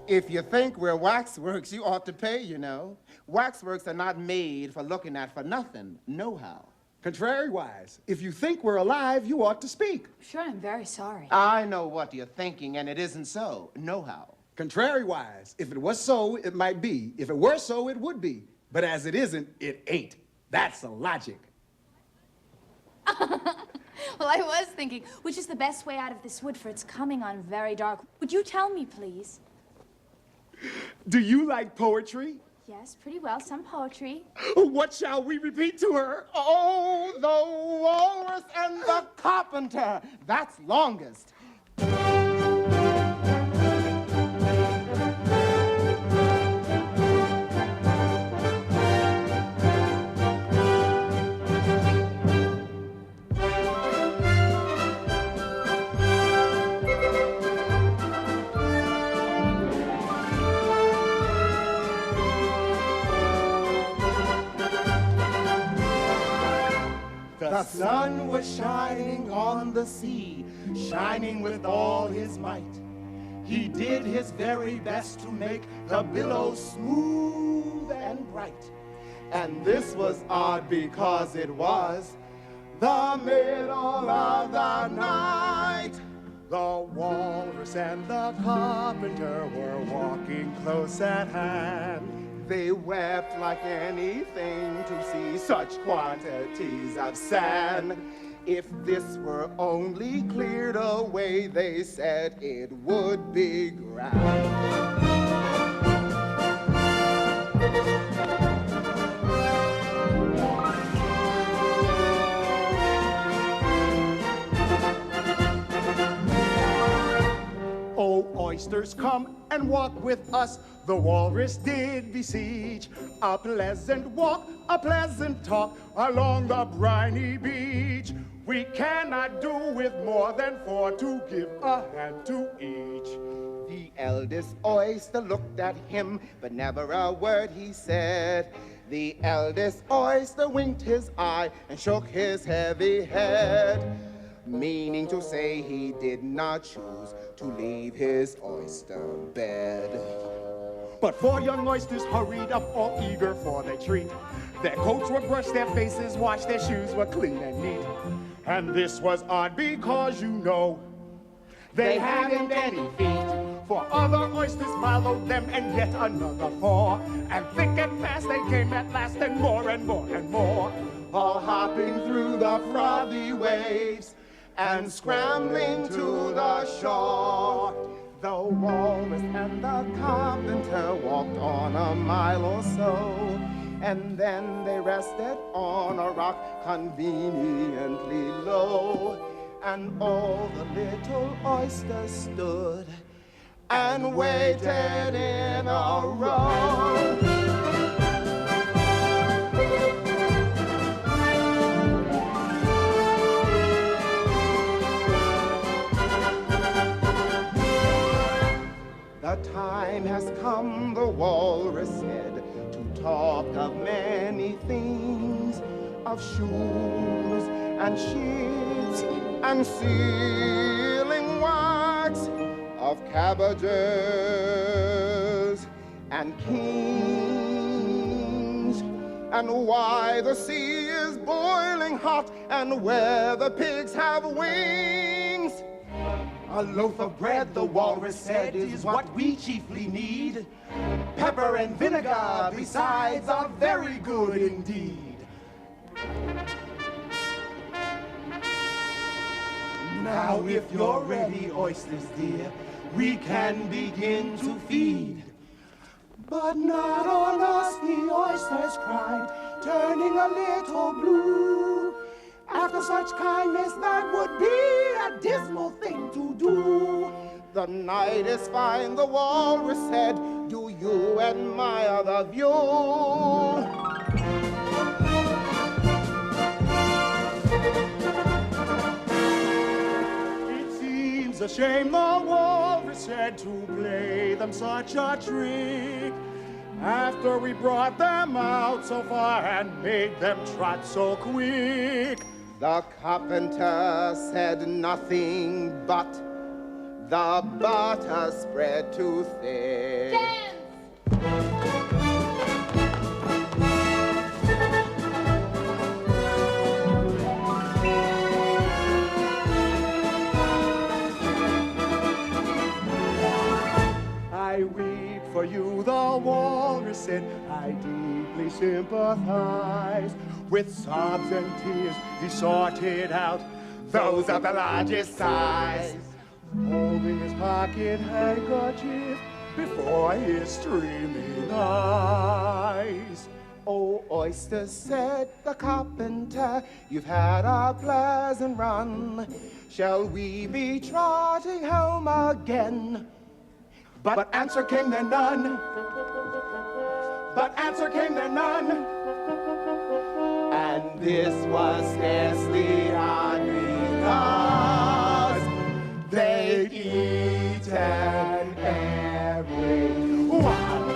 If you think we're waxworks, you ought to pay, you know. Waxworks are not made for looking at for nothing. Know-how. Contrariwise, if you think we're alive, you ought to speak. Sure, I'm very sorry. I know what you're thinking, and it isn't so. Know-how. Contrariwise, if it was so, it might be. If it were so, it would be. But as it isn't, it ain't. That's the logic. Well, I was thinking, which is the best way out of this wood, for it's coming on very dark. Would you tell me, please? Do you like poetry? Yes, pretty well. Some poetry. What shall we repeat to her? Oh, the walrus and the carpenter. That's longest. The sun was shining on the sea, shining with all his might. He did his very best to make the billows smooth and bright. And this was odd because it was the middle of the night. The walrus and the carpenter were walking close at hand. They wept like anything to see such quantities of sand. If this were only cleared away, they said it would be grand. oysters, come and walk with us. The walrus did beseech. A pleasant walk, a pleasant talk along the briny beach. We cannot do with more than 4 to give a hand to each. The eldest oyster looked at him, but never a word he said. The eldest oyster winked his eye and shook his heavy head, meaning to say he did not choose to leave his oyster bed. But 4 young oysters hurried up, all eager for their treat. Their coats were brushed, their faces washed, their shoes were clean and neat. And this was odd because, you know, they hadn't any feet. For other oysters followed them, and yet another 4. And thick and fast they came at last, and more and more and more. All hopping through the frothy waves and scrambling to the shore. The walrus and the carpenter walked on a mile or so, and then they rested on a rock conveniently low. And all the little oysters stood and waited in a row. The time has come, the walrus said, to talk of many things, of shoes and sheets and sealing wax, of cabbages and kings, and why the sea is boiling hot and where the pigs have wings. A loaf of bread, the walrus said, is what we chiefly need. Pepper and vinegar, besides, are very good indeed. Now, if you're ready, oysters dear, we can begin to feed. But not on us, the oysters cried, turning a little blue. After such kindness, that would be a dismal thing to do. The night is fine, the walrus said, do you admire the view? It seems a shame, the walrus said, to play them such a trick. After we brought them out so far and made them trot so quick. The carpenter said nothing but the butter spread too thick. Dance! I weep for you, the walrus said, I deeply sympathize. With sobs and tears, he sorted out those of the largest size, holding his pocket handkerchief before his streaming eyes. Oh, oyster, said the carpenter, you've had a pleasant run. Shall we be trotting home again? But answer came there none. But answer came there none. And this was scarcely odd because they'd eaten every one.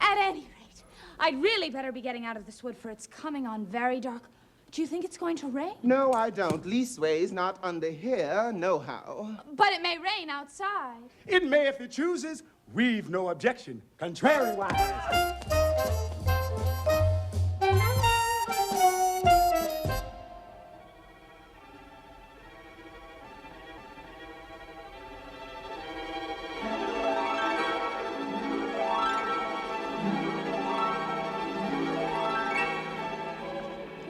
At any rate, I'd really better be getting out of this wood, for it's coming on very dark. Do you think it's going to rain? No, I don't. Leastways, not under here, nohow. But it may rain outside. It may if it chooses. We've no objection, contrariwise.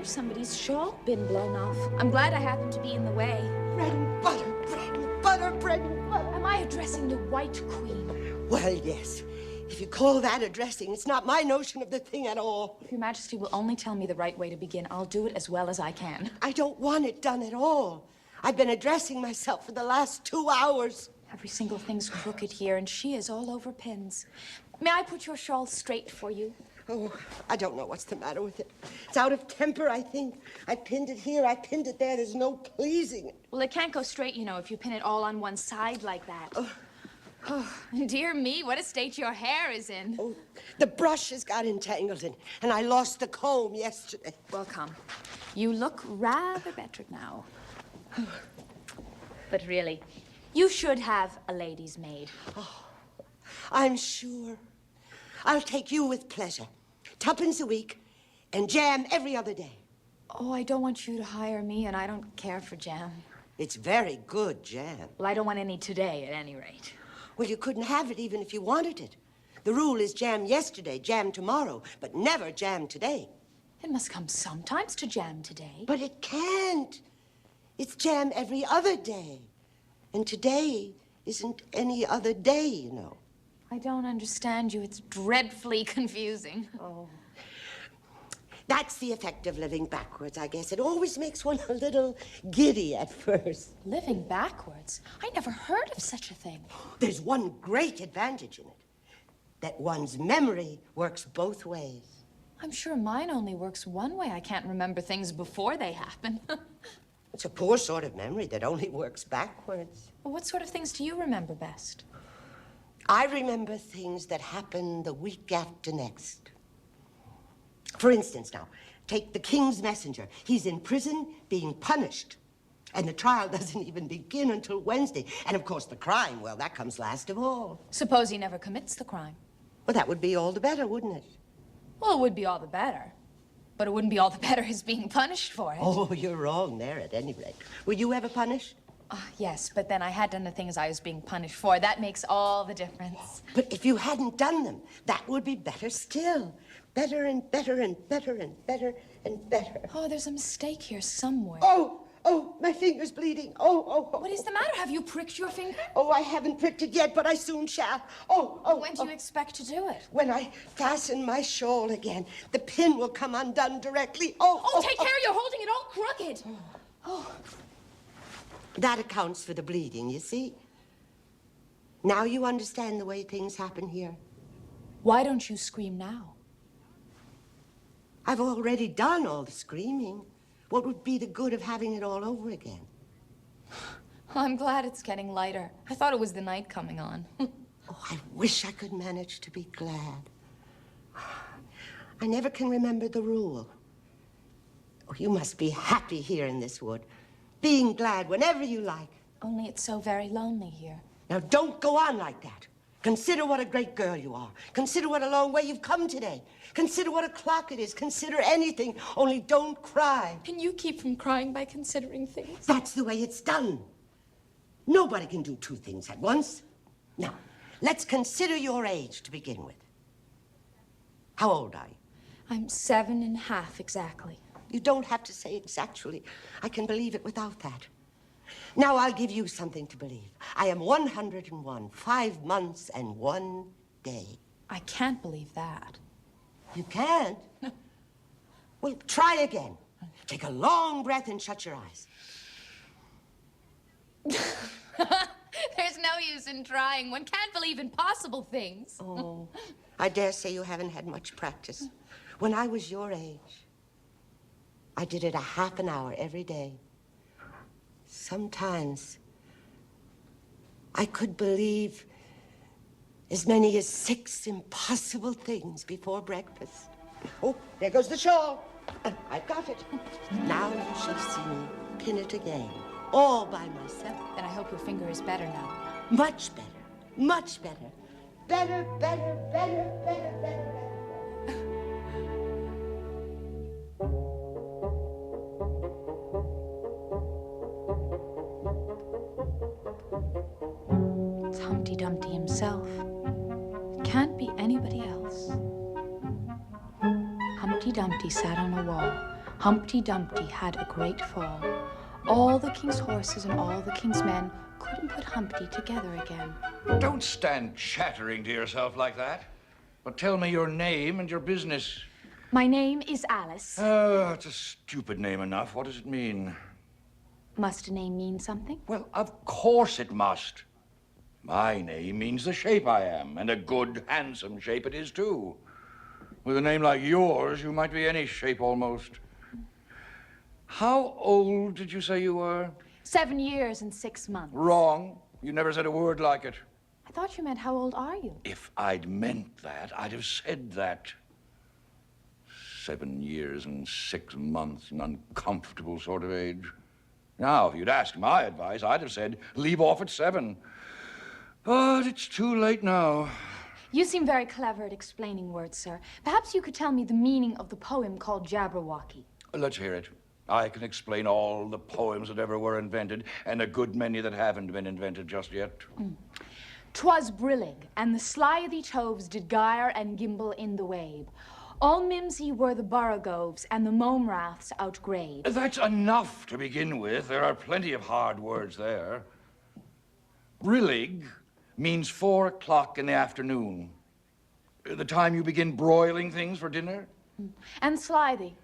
Somebody's shawl been blown off. I'm glad I happened to be in the way. Bread and butter, bread and butter, bread and butter. Am I addressing the White Queen? Well, yes. If you call that a dressing, it's not my notion of the thing at all. If Your Majesty will only tell me the right way to begin, I'll do it as well as I can. I don't want it done at all. I've been addressing myself for the last 2 hours. Every single thing's crooked here, and she is all over pins. May I put your shawl straight for you? Oh, I don't know what's the matter with it. It's out of temper, I think. I pinned it here, I pinned it there. There's no pleasing it. Well, it can't go straight, you know, if you pin it all on one side like that. Oh, dear me, what a state your hair is in. Oh, the brush has got entangled in, and I lost the comb yesterday. Well, come. You look rather better now. But really, you should have a lady's maid. Oh, I'm sure. I'll take you with pleasure. 2 a week and jam every other day. Oh, I don't want you to hire me, and I don't care for jam. It's very good jam. Well, I don't want any today, at any rate. Well, you couldn't have it even if you wanted it. The rule is jam yesterday, jam tomorrow, but never jam today. It must come sometimes to jam today. But it can't. It's jam every other day. And today isn't any other day, you know. I don't understand you. It's dreadfully confusing. Oh. That's the effect of living backwards, I guess. It always makes one a little giddy at first. Living backwards? I never heard of such a thing. There's one great advantage in it. That one's memory works both ways. I'm sure mine only works one way. I can't remember things before they happen. It's a poor sort of memory that only works backwards. Well, what sort of things do you remember best? I remember things that happen the week after next. For instance, now, take the King's messenger. He's in prison being punished. And the trial doesn't even begin until Wednesday. And, of course, the crime, well, that comes last of all. Suppose he never commits the crime. Well, that would be all the better, wouldn't it? Well, it would be all the better. But it wouldn't be all the better his being punished for it. Oh, you're wrong there, at any rate. Were you ever punished? Yes, but then I had done the things I was being punished for. That makes all the difference. But if you hadn't done them, that would be better still. Better and better and better and better and better. Oh, there's a mistake here somewhere. Oh, my finger's bleeding. Oh. What is the matter? Have you pricked your finger? Oh, I haven't pricked it yet, but I soon shall. When do you expect to do it? When I fasten my shawl again. The pin will come undone directly. Take care, you're holding it all crooked. That accounts for the bleeding, you see? Now you understand the way things happen here. Why don't you scream now? I've already done all the screaming. What would be the good of having it all over again? I'm glad it's getting lighter. I thought it was the night coming on. Oh, I wish I could manage to be glad. I never can remember the rule. Oh, you must be happy here in this wood, being glad whenever you like. Only it's so very lonely here. Now, don't go on like that. Consider what a great girl you are. Consider what a long way you've come today. Consider what o'clock it is. Consider anything, only don't cry. Can you keep from crying by considering things? That's the way it's done. Nobody can do 2 things at once. Now, let's consider your age to begin with. How old are you? I'm 7½ exactly. You don't have to say exactly. I can believe it without that. Now I'll give you something to believe. I am 101, 5 months and 1 day. I can't believe that. You can't? Well, try again. Take a long breath and shut your eyes. There's no use in trying. One can't believe impossible things. Oh, I dare say you haven't had much practice. When I was your age, I did it a half an hour every day. Sometimes I could believe as many as 6 impossible things before breakfast. Oh, there goes the shawl. I've got it. Now you shall see me pin it again, all by myself. Then I hope your finger is better now. Much better, much better. Better, better, better, better, better. It's Humpty Dumpty himself. It can't be anybody else. Humpty Dumpty sat on a wall. Humpty Dumpty had a great fall. All the king's horses and all the king's men couldn't put Humpty together again. Don't stand chattering to yourself like that. But tell me your name and your business. My name is Alice. Oh, it's a stupid name enough. What does it mean? Must a name mean something? Well, of course it must. My name means the shape I am, and a good, handsome shape it is, too. With a name like yours, you might be any shape almost. How old did you say you were? 7 years and 6 months. Wrong. You never said a word like it. I thought you meant how old are you? If I'd meant that, I'd have said that. 7 years and 6 months, an uncomfortable sort of age. Now, if you'd asked my advice, I'd have said, leave off at 7. But it's too late now. You seem very clever at explaining words, sir. Perhaps you could tell me the meaning of the poem called Jabberwocky. Let's hear it. I can explain all the poems that ever were invented, and a good many that haven't been invented just yet. 'Twas brillig, and the slithy toves did gyre and gimble in the wabe. All mimsy were the borogoves, and the mome raths outgrabe. That's enough to begin with. There are plenty of hard words there. Brillig means 4 o'clock in the afternoon. The time you begin broiling things for dinner. And slithy?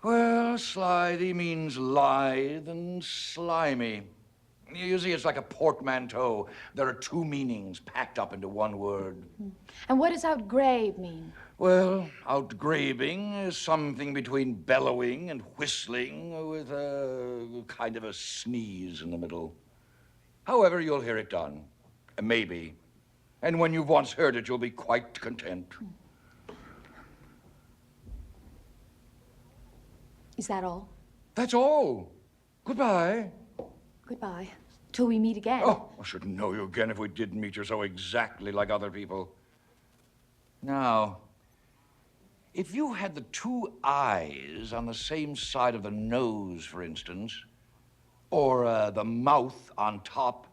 Well, slithy means lithe and slimy. You see, it's like a portmanteau. There are 2 meanings packed up into one word. And what does outgrabe mean? Well, outgrabing is something between bellowing and whistling with a kind of a sneeze in the middle. However, you'll hear it done. Maybe. And when you've once heard it, you'll be quite content. Is that all? That's all. Goodbye. Goodbye. Till we meet again. Oh, I should know you again if we did meet you so exactly like other people. Now, if you had the 2 eyes on the same side of the nose, for instance, or the mouth on top,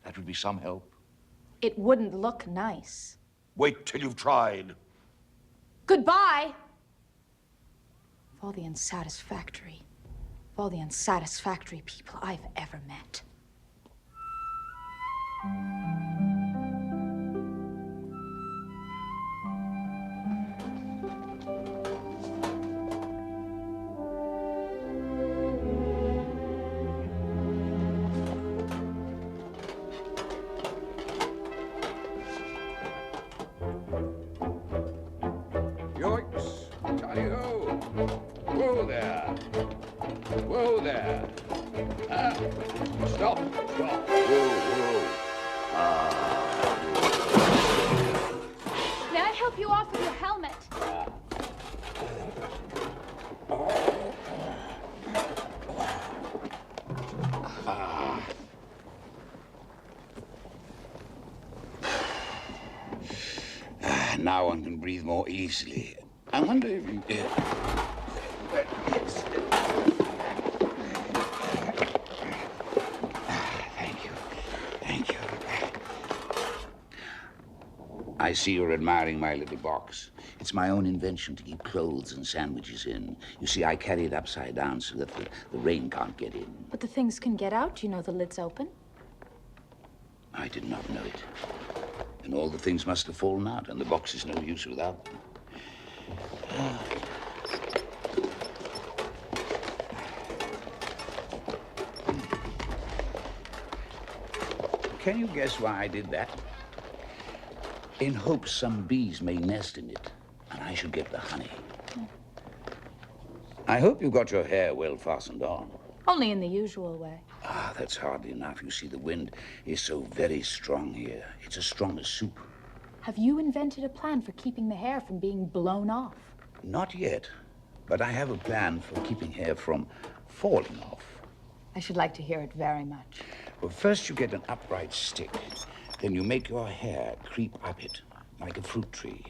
that would be some help. It wouldn't look nice. Wait till you've tried. Goodbye! Of all the unsatisfactory people I've ever met. Yoicks! Tally-ho! Whoa there! Whoa there! Stop! Stop! Whoa! May I help you off with your helmet? Now one can breathe more easily. I wonder if you... Thank you. Thank you. I see you're admiring my little box. It's my own invention to keep clothes and sandwiches in. You see, I carry it upside down so that the rain can't get in. But the things can get out. You know the lid's open. I did not know it. And all the things must have fallen out, and the box is no use without them. Can you guess why I did that? In hopes some bees may nest in it, and I should get the honey. I hope you got your hair well fastened on. Only in the usual way. Ah, that's hardly enough. You see, the wind is so very strong here. It's as strong as soup. Have you invented a plan for keeping the hair from being blown off? Not yet, but I have a plan for keeping hair from falling off. I should like to hear it very much. Well, first you get an upright stick. Then you make your hair creep up it, like a fruit tree.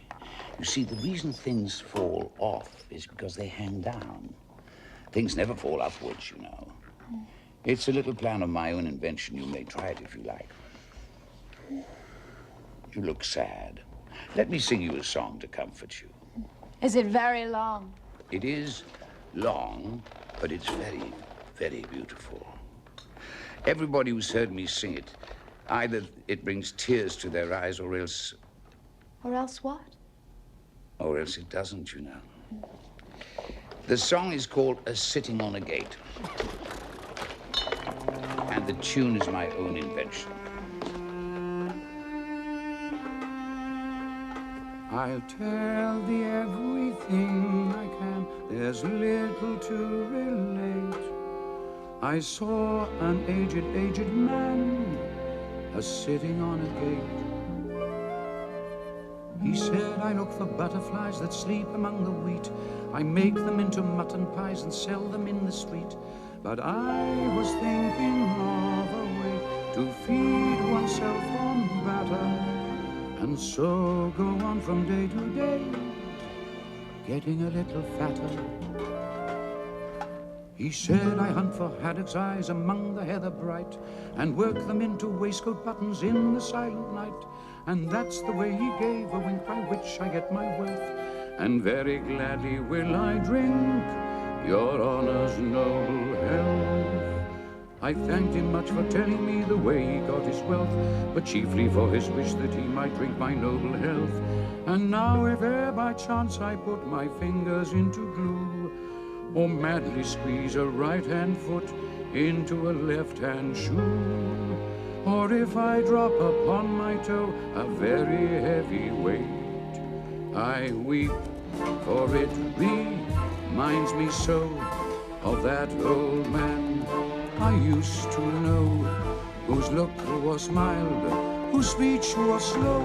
You see, the reason things fall off is because they hang down. Things never fall upwards, you know. It's a little plan of my own invention. You may try it if you like. You look sad. Let me sing you a song to comfort you. Is it very long? It is long, but it's very, very beautiful. Everybody who's heard me sing it, either it brings tears to their eyes or else... Or else what? Or else it doesn't, you know. The song is called A Sitting on a Gate. And the tune is my own invention. I'll tell thee everything I can, there's little to relate. I saw an aged man a-sitting on a gate. He said, I look for butterflies that sleep among the wheat. I make them into mutton pies and sell them in the street. But I was thinking of a way to feed oneself on batter, and so go on from day to day, getting a little fatter. He said, I hunt for haddock's eyes among the heather bright, and work them into waistcoat buttons in the silent night. And that's the way he gave a wink by which I get my wealth. And very gladly will I drink your honor's noble health. I thanked him much for telling me the way he got his wealth, but chiefly for his wish that he might drink my noble health. And now if e'er by chance I put my fingers into glue, or madly squeeze a right-hand foot into a left-hand shoe, or if I drop upon my toe a very heavy weight, I weep, for it reminds me so of that old man I used to know, whose look was mild, whose speech was slow,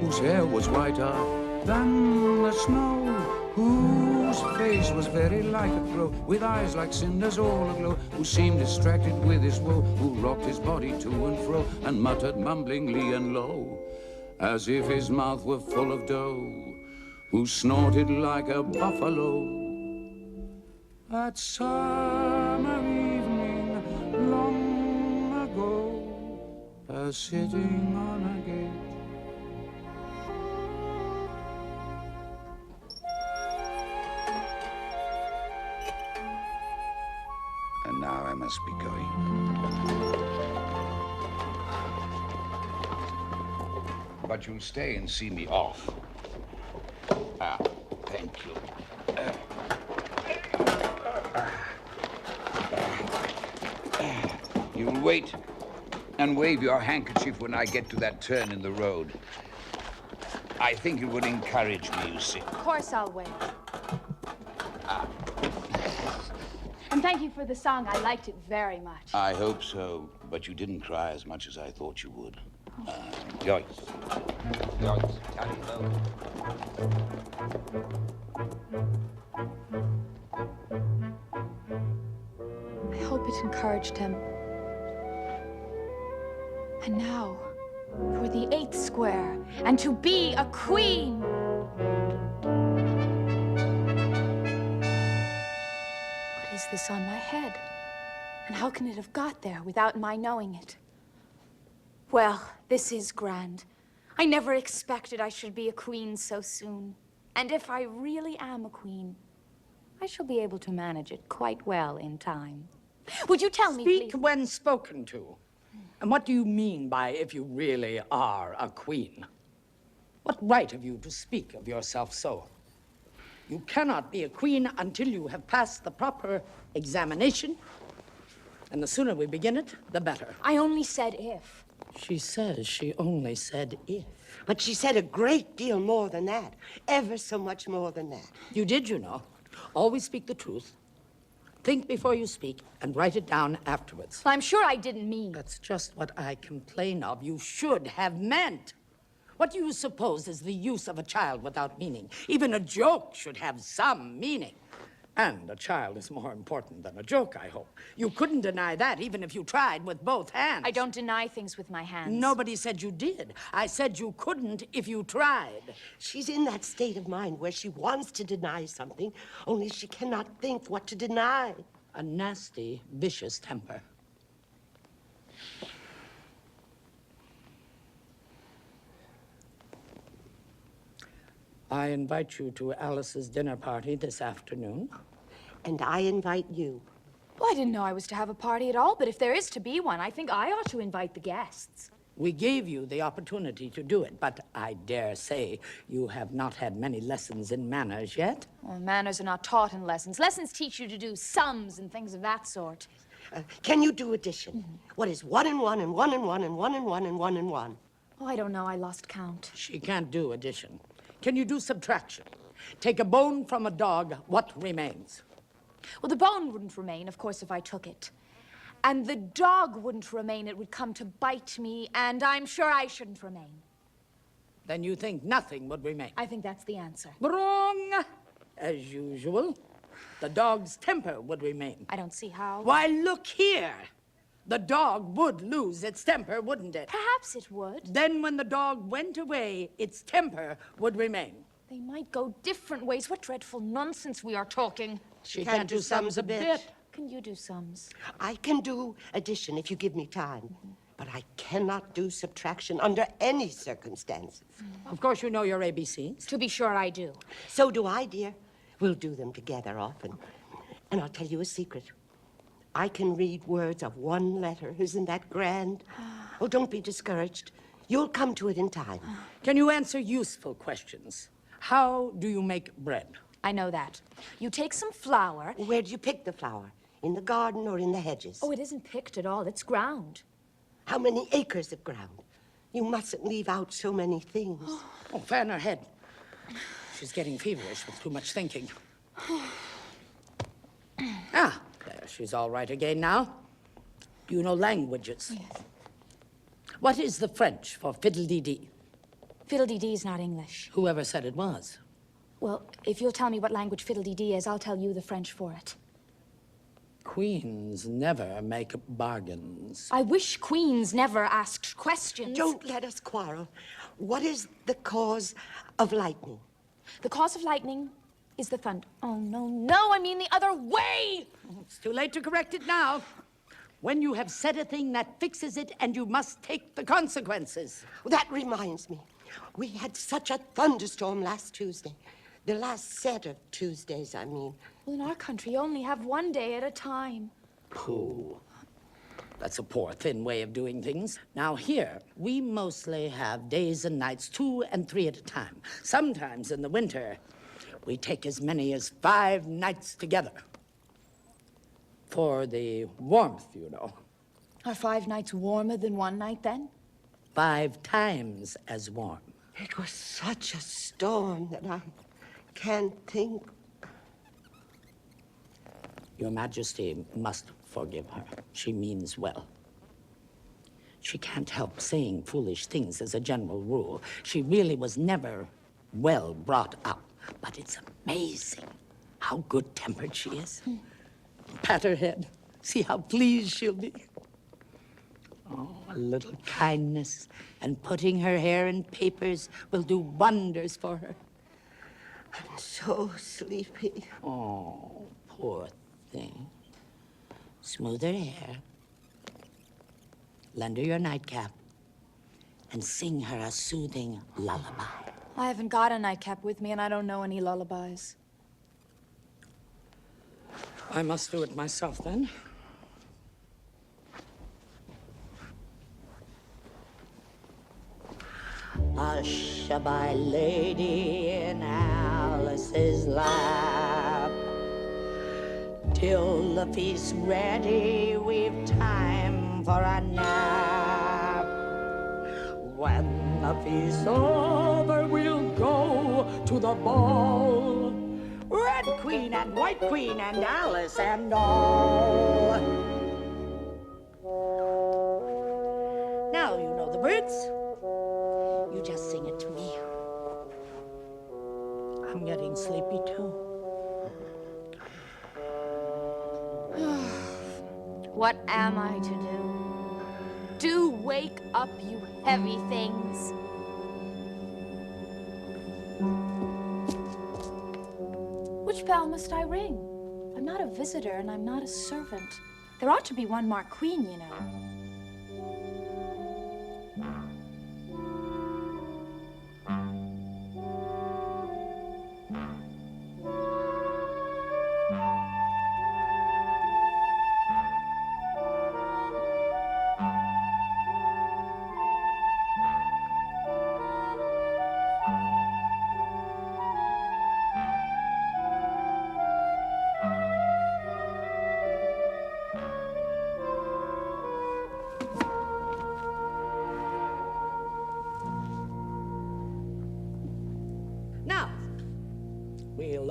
whose hair was whiter than the snow, whose face was very like a crow, with eyes like cinders all aglow, who seemed distracted with his woe, who rocked his body to and fro, and muttered mumblingly and low, as if his mouth were full of dough, who snorted like a buffalo. That summer evening long ago, sitting on a gate. And now I must be going. But you'll stay and see me off. Ah, thank you. You'll wait and wave your handkerchief when I get to that turn in the road. I think it would encourage me, you see. Of course I'll wait. And thank you for the song. I liked it very much. I hope so, but you didn't cry as much as I thought you would. Yoicks. Yoicks. Tally ho. I hope it encouraged him. And now, for the 8th square, and to be a queen! What is this on my head? And how can it have got there without my knowing it? Well, this is grand. I never expected I should be a queen so soon. And if I really am a queen, I shall be able to manage it quite well in time. Would you tell me, please? Speak when spoken to. And what do you mean by if you really are a queen? What right have you to speak of yourself so? You cannot be a queen until you have passed the proper examination. And the sooner we begin it, the better. I only said if. She says she only said if. But she said a great deal more than that. Ever so much more than that. You did, you know. Always speak the truth. Think before you speak and write it down afterwards. Well, I'm sure I didn't mean. That's just what I complain of. You should have meant. What do you suppose is the use of a child without meaning? Even a joke should have some meaning. And a child is more important than a joke, I hope. You couldn't deny that, even if you tried with both hands. I don't deny things with my hands. Nobody said you did. I said you couldn't if you tried. She's in that state of mind where she wants to deny something, only she cannot think what to deny. A nasty, vicious temper. I invite you to Alice's dinner party this afternoon. And I invite you. Well, I didn't know I was to have a party at all, but if there is to be one, I think I ought to invite the guests. We gave you the opportunity to do it, but I dare say you have not had many lessons in manners yet. Well, manners are not taught in lessons. Lessons teach you to do sums and things of that sort. Can you do addition? What is 1 and 1 and 1 and 1 and 1 and 1 and 1 and 1? Oh, I don't know. I lost count. She can't do addition. Can you do subtraction? Take a bone from a dog, what remains? Well, the bone wouldn't remain, of course, if I took it. And the dog wouldn't remain. It would come to bite me, and I'm sure I shouldn't remain. Then you think nothing would remain? I think that's the answer. Wrong! As usual, the dog's temper would remain. I don't see how. Why, look here! The dog would lose its temper, wouldn't it? Perhaps it would. Then when the dog went away, its temper would remain. They might go different ways. What dreadful nonsense we are talking. She can't do sums a bit. Can you do sums? I can do addition if you give me time. But I cannot do subtraction under any circumstances. Of course you know your ABCs. To be sure I do. So do I, dear. We'll do them together often. And I'll tell you a secret. I can read words of one letter. Isn't that grand? Oh, don't be discouraged. You'll come to it in time. Can you answer useful questions? How do you make bread? I know that. You take some flour. Where do you pick the flour? In the garden or in the hedges? Oh, it isn't picked at all. It's ground. How many acres of ground? You mustn't leave out so many things. Oh, fan her head. She's getting feverish with too much thinking. Ah, there, she's all right again now. Do you know languages? Yes. What is the French for fiddle-dee-dee? Fiddle-dee-dee is not English. Whoever said it was? Well, if you'll tell me what language fiddle-dee-dee is, I'll tell you the French for it. Queens never make bargains. I wish queens never asked questions. Don't let us quarrel. What is the cause of lightning? The cause of lightning is the thunder. Oh, no, I mean the other way! It's too late to correct it now. When you have said a thing, that fixes it, and you must take the consequences. That reminds me. We had such a thunderstorm last Tuesday. The last set of Tuesdays, I mean. Well, in our country, you only have one day at a time. Pooh. That's a poor, thin way of doing things. Now, here, we mostly have days and nights, 2 and 3 at a time. Sometimes in the winter, we take as many as 5 nights together. For the warmth, you know. Are 5 nights warmer than one night, then? 5 times as warm. It was such a storm that I can't think. Your Majesty must forgive her. She means well. She can't help saying foolish things as a general rule. She really was never well brought up. But it's amazing how good-tempered she is. Pat her head. See how pleased she'll be. Oh, a little kindness and putting her hair in papers will do wonders for her. I'm so sleepy. Oh, poor thing. Smooth her hair. Lend her your nightcap. And sing her a soothing lullaby. I haven't got a nightcap with me, and I don't know any lullabies. I must do it myself, then. Hush-a-bye, lady, in Alice's lap. Till the feast's ready, we've time for a nap. When the feast's over, we'll go to the ball. Red Queen and White Queen and Alice and all. Now you know the words. You just sing it to me. I'm getting sleepy, too. What am I to do? Do wake up, you heavy things. Which bell must I ring? I'm not a visitor and I'm not a servant. There ought to be one marked Queen, you know.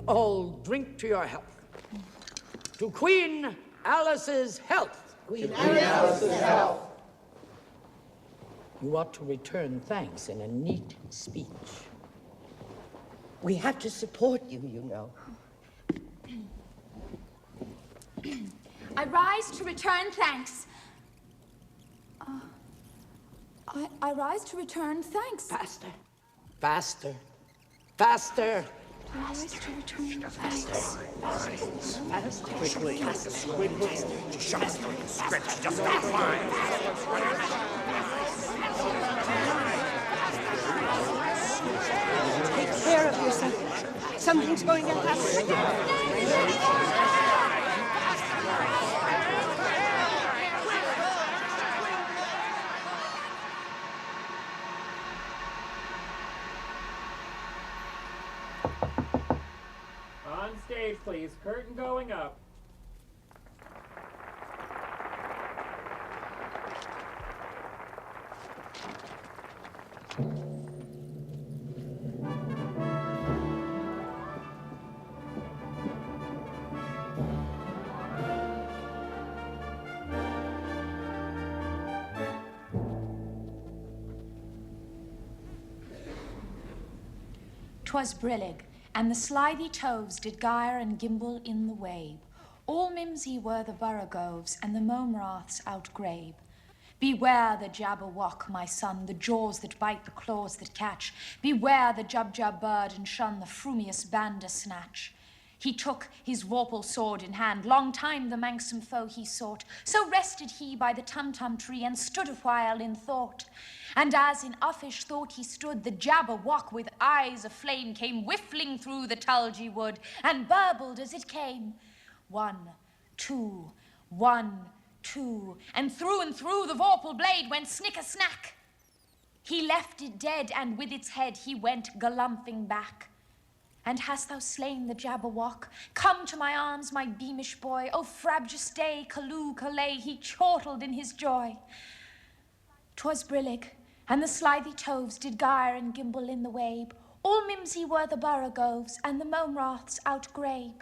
all drink to your health. To Queen Alice's health. Queen Alice's health. You ought to return thanks in a neat speech. We have to support you, you know. I rise to return thanks. I rise to return thanks. Faster. Faster. Faster. I rise to return thanks. Faster. Quickly. Quickly. Just stretch just that line. Take care of yourself. Something's going to happen. On stage, please. Curtain going up. "'Twas brillig, and the slithy toves did gyre and gimble in the wabe. All mimsy were the borogoves, and the momraths outgrabe. Beware the jabberwock, my son, the jaws that bite, the claws that catch. Beware the jubjub bird, and shun the frumious bandersnatch. He took his vorpal sword in hand, long time the manxome foe he sought. So rested he by the tumtum tree, and stood a while in thought. And as in uffish thought he stood, the jabberwock with eyes aflame came whiffling through the tulgey wood, and burbled as it came. 1, 2, 1, 2, and through the vorpal blade went snicker-snack. He left it dead, and with its head he went galumphing back. And hast thou slain the jabberwock? Come to my arms, my beamish boy. O frabjous day, calloo, callay, he chortled in his joy. 'Twas brillig, and the slithy toves did gyre and gimble in the wabe. All mimsy were the borogoves, and the momraths outgrabe.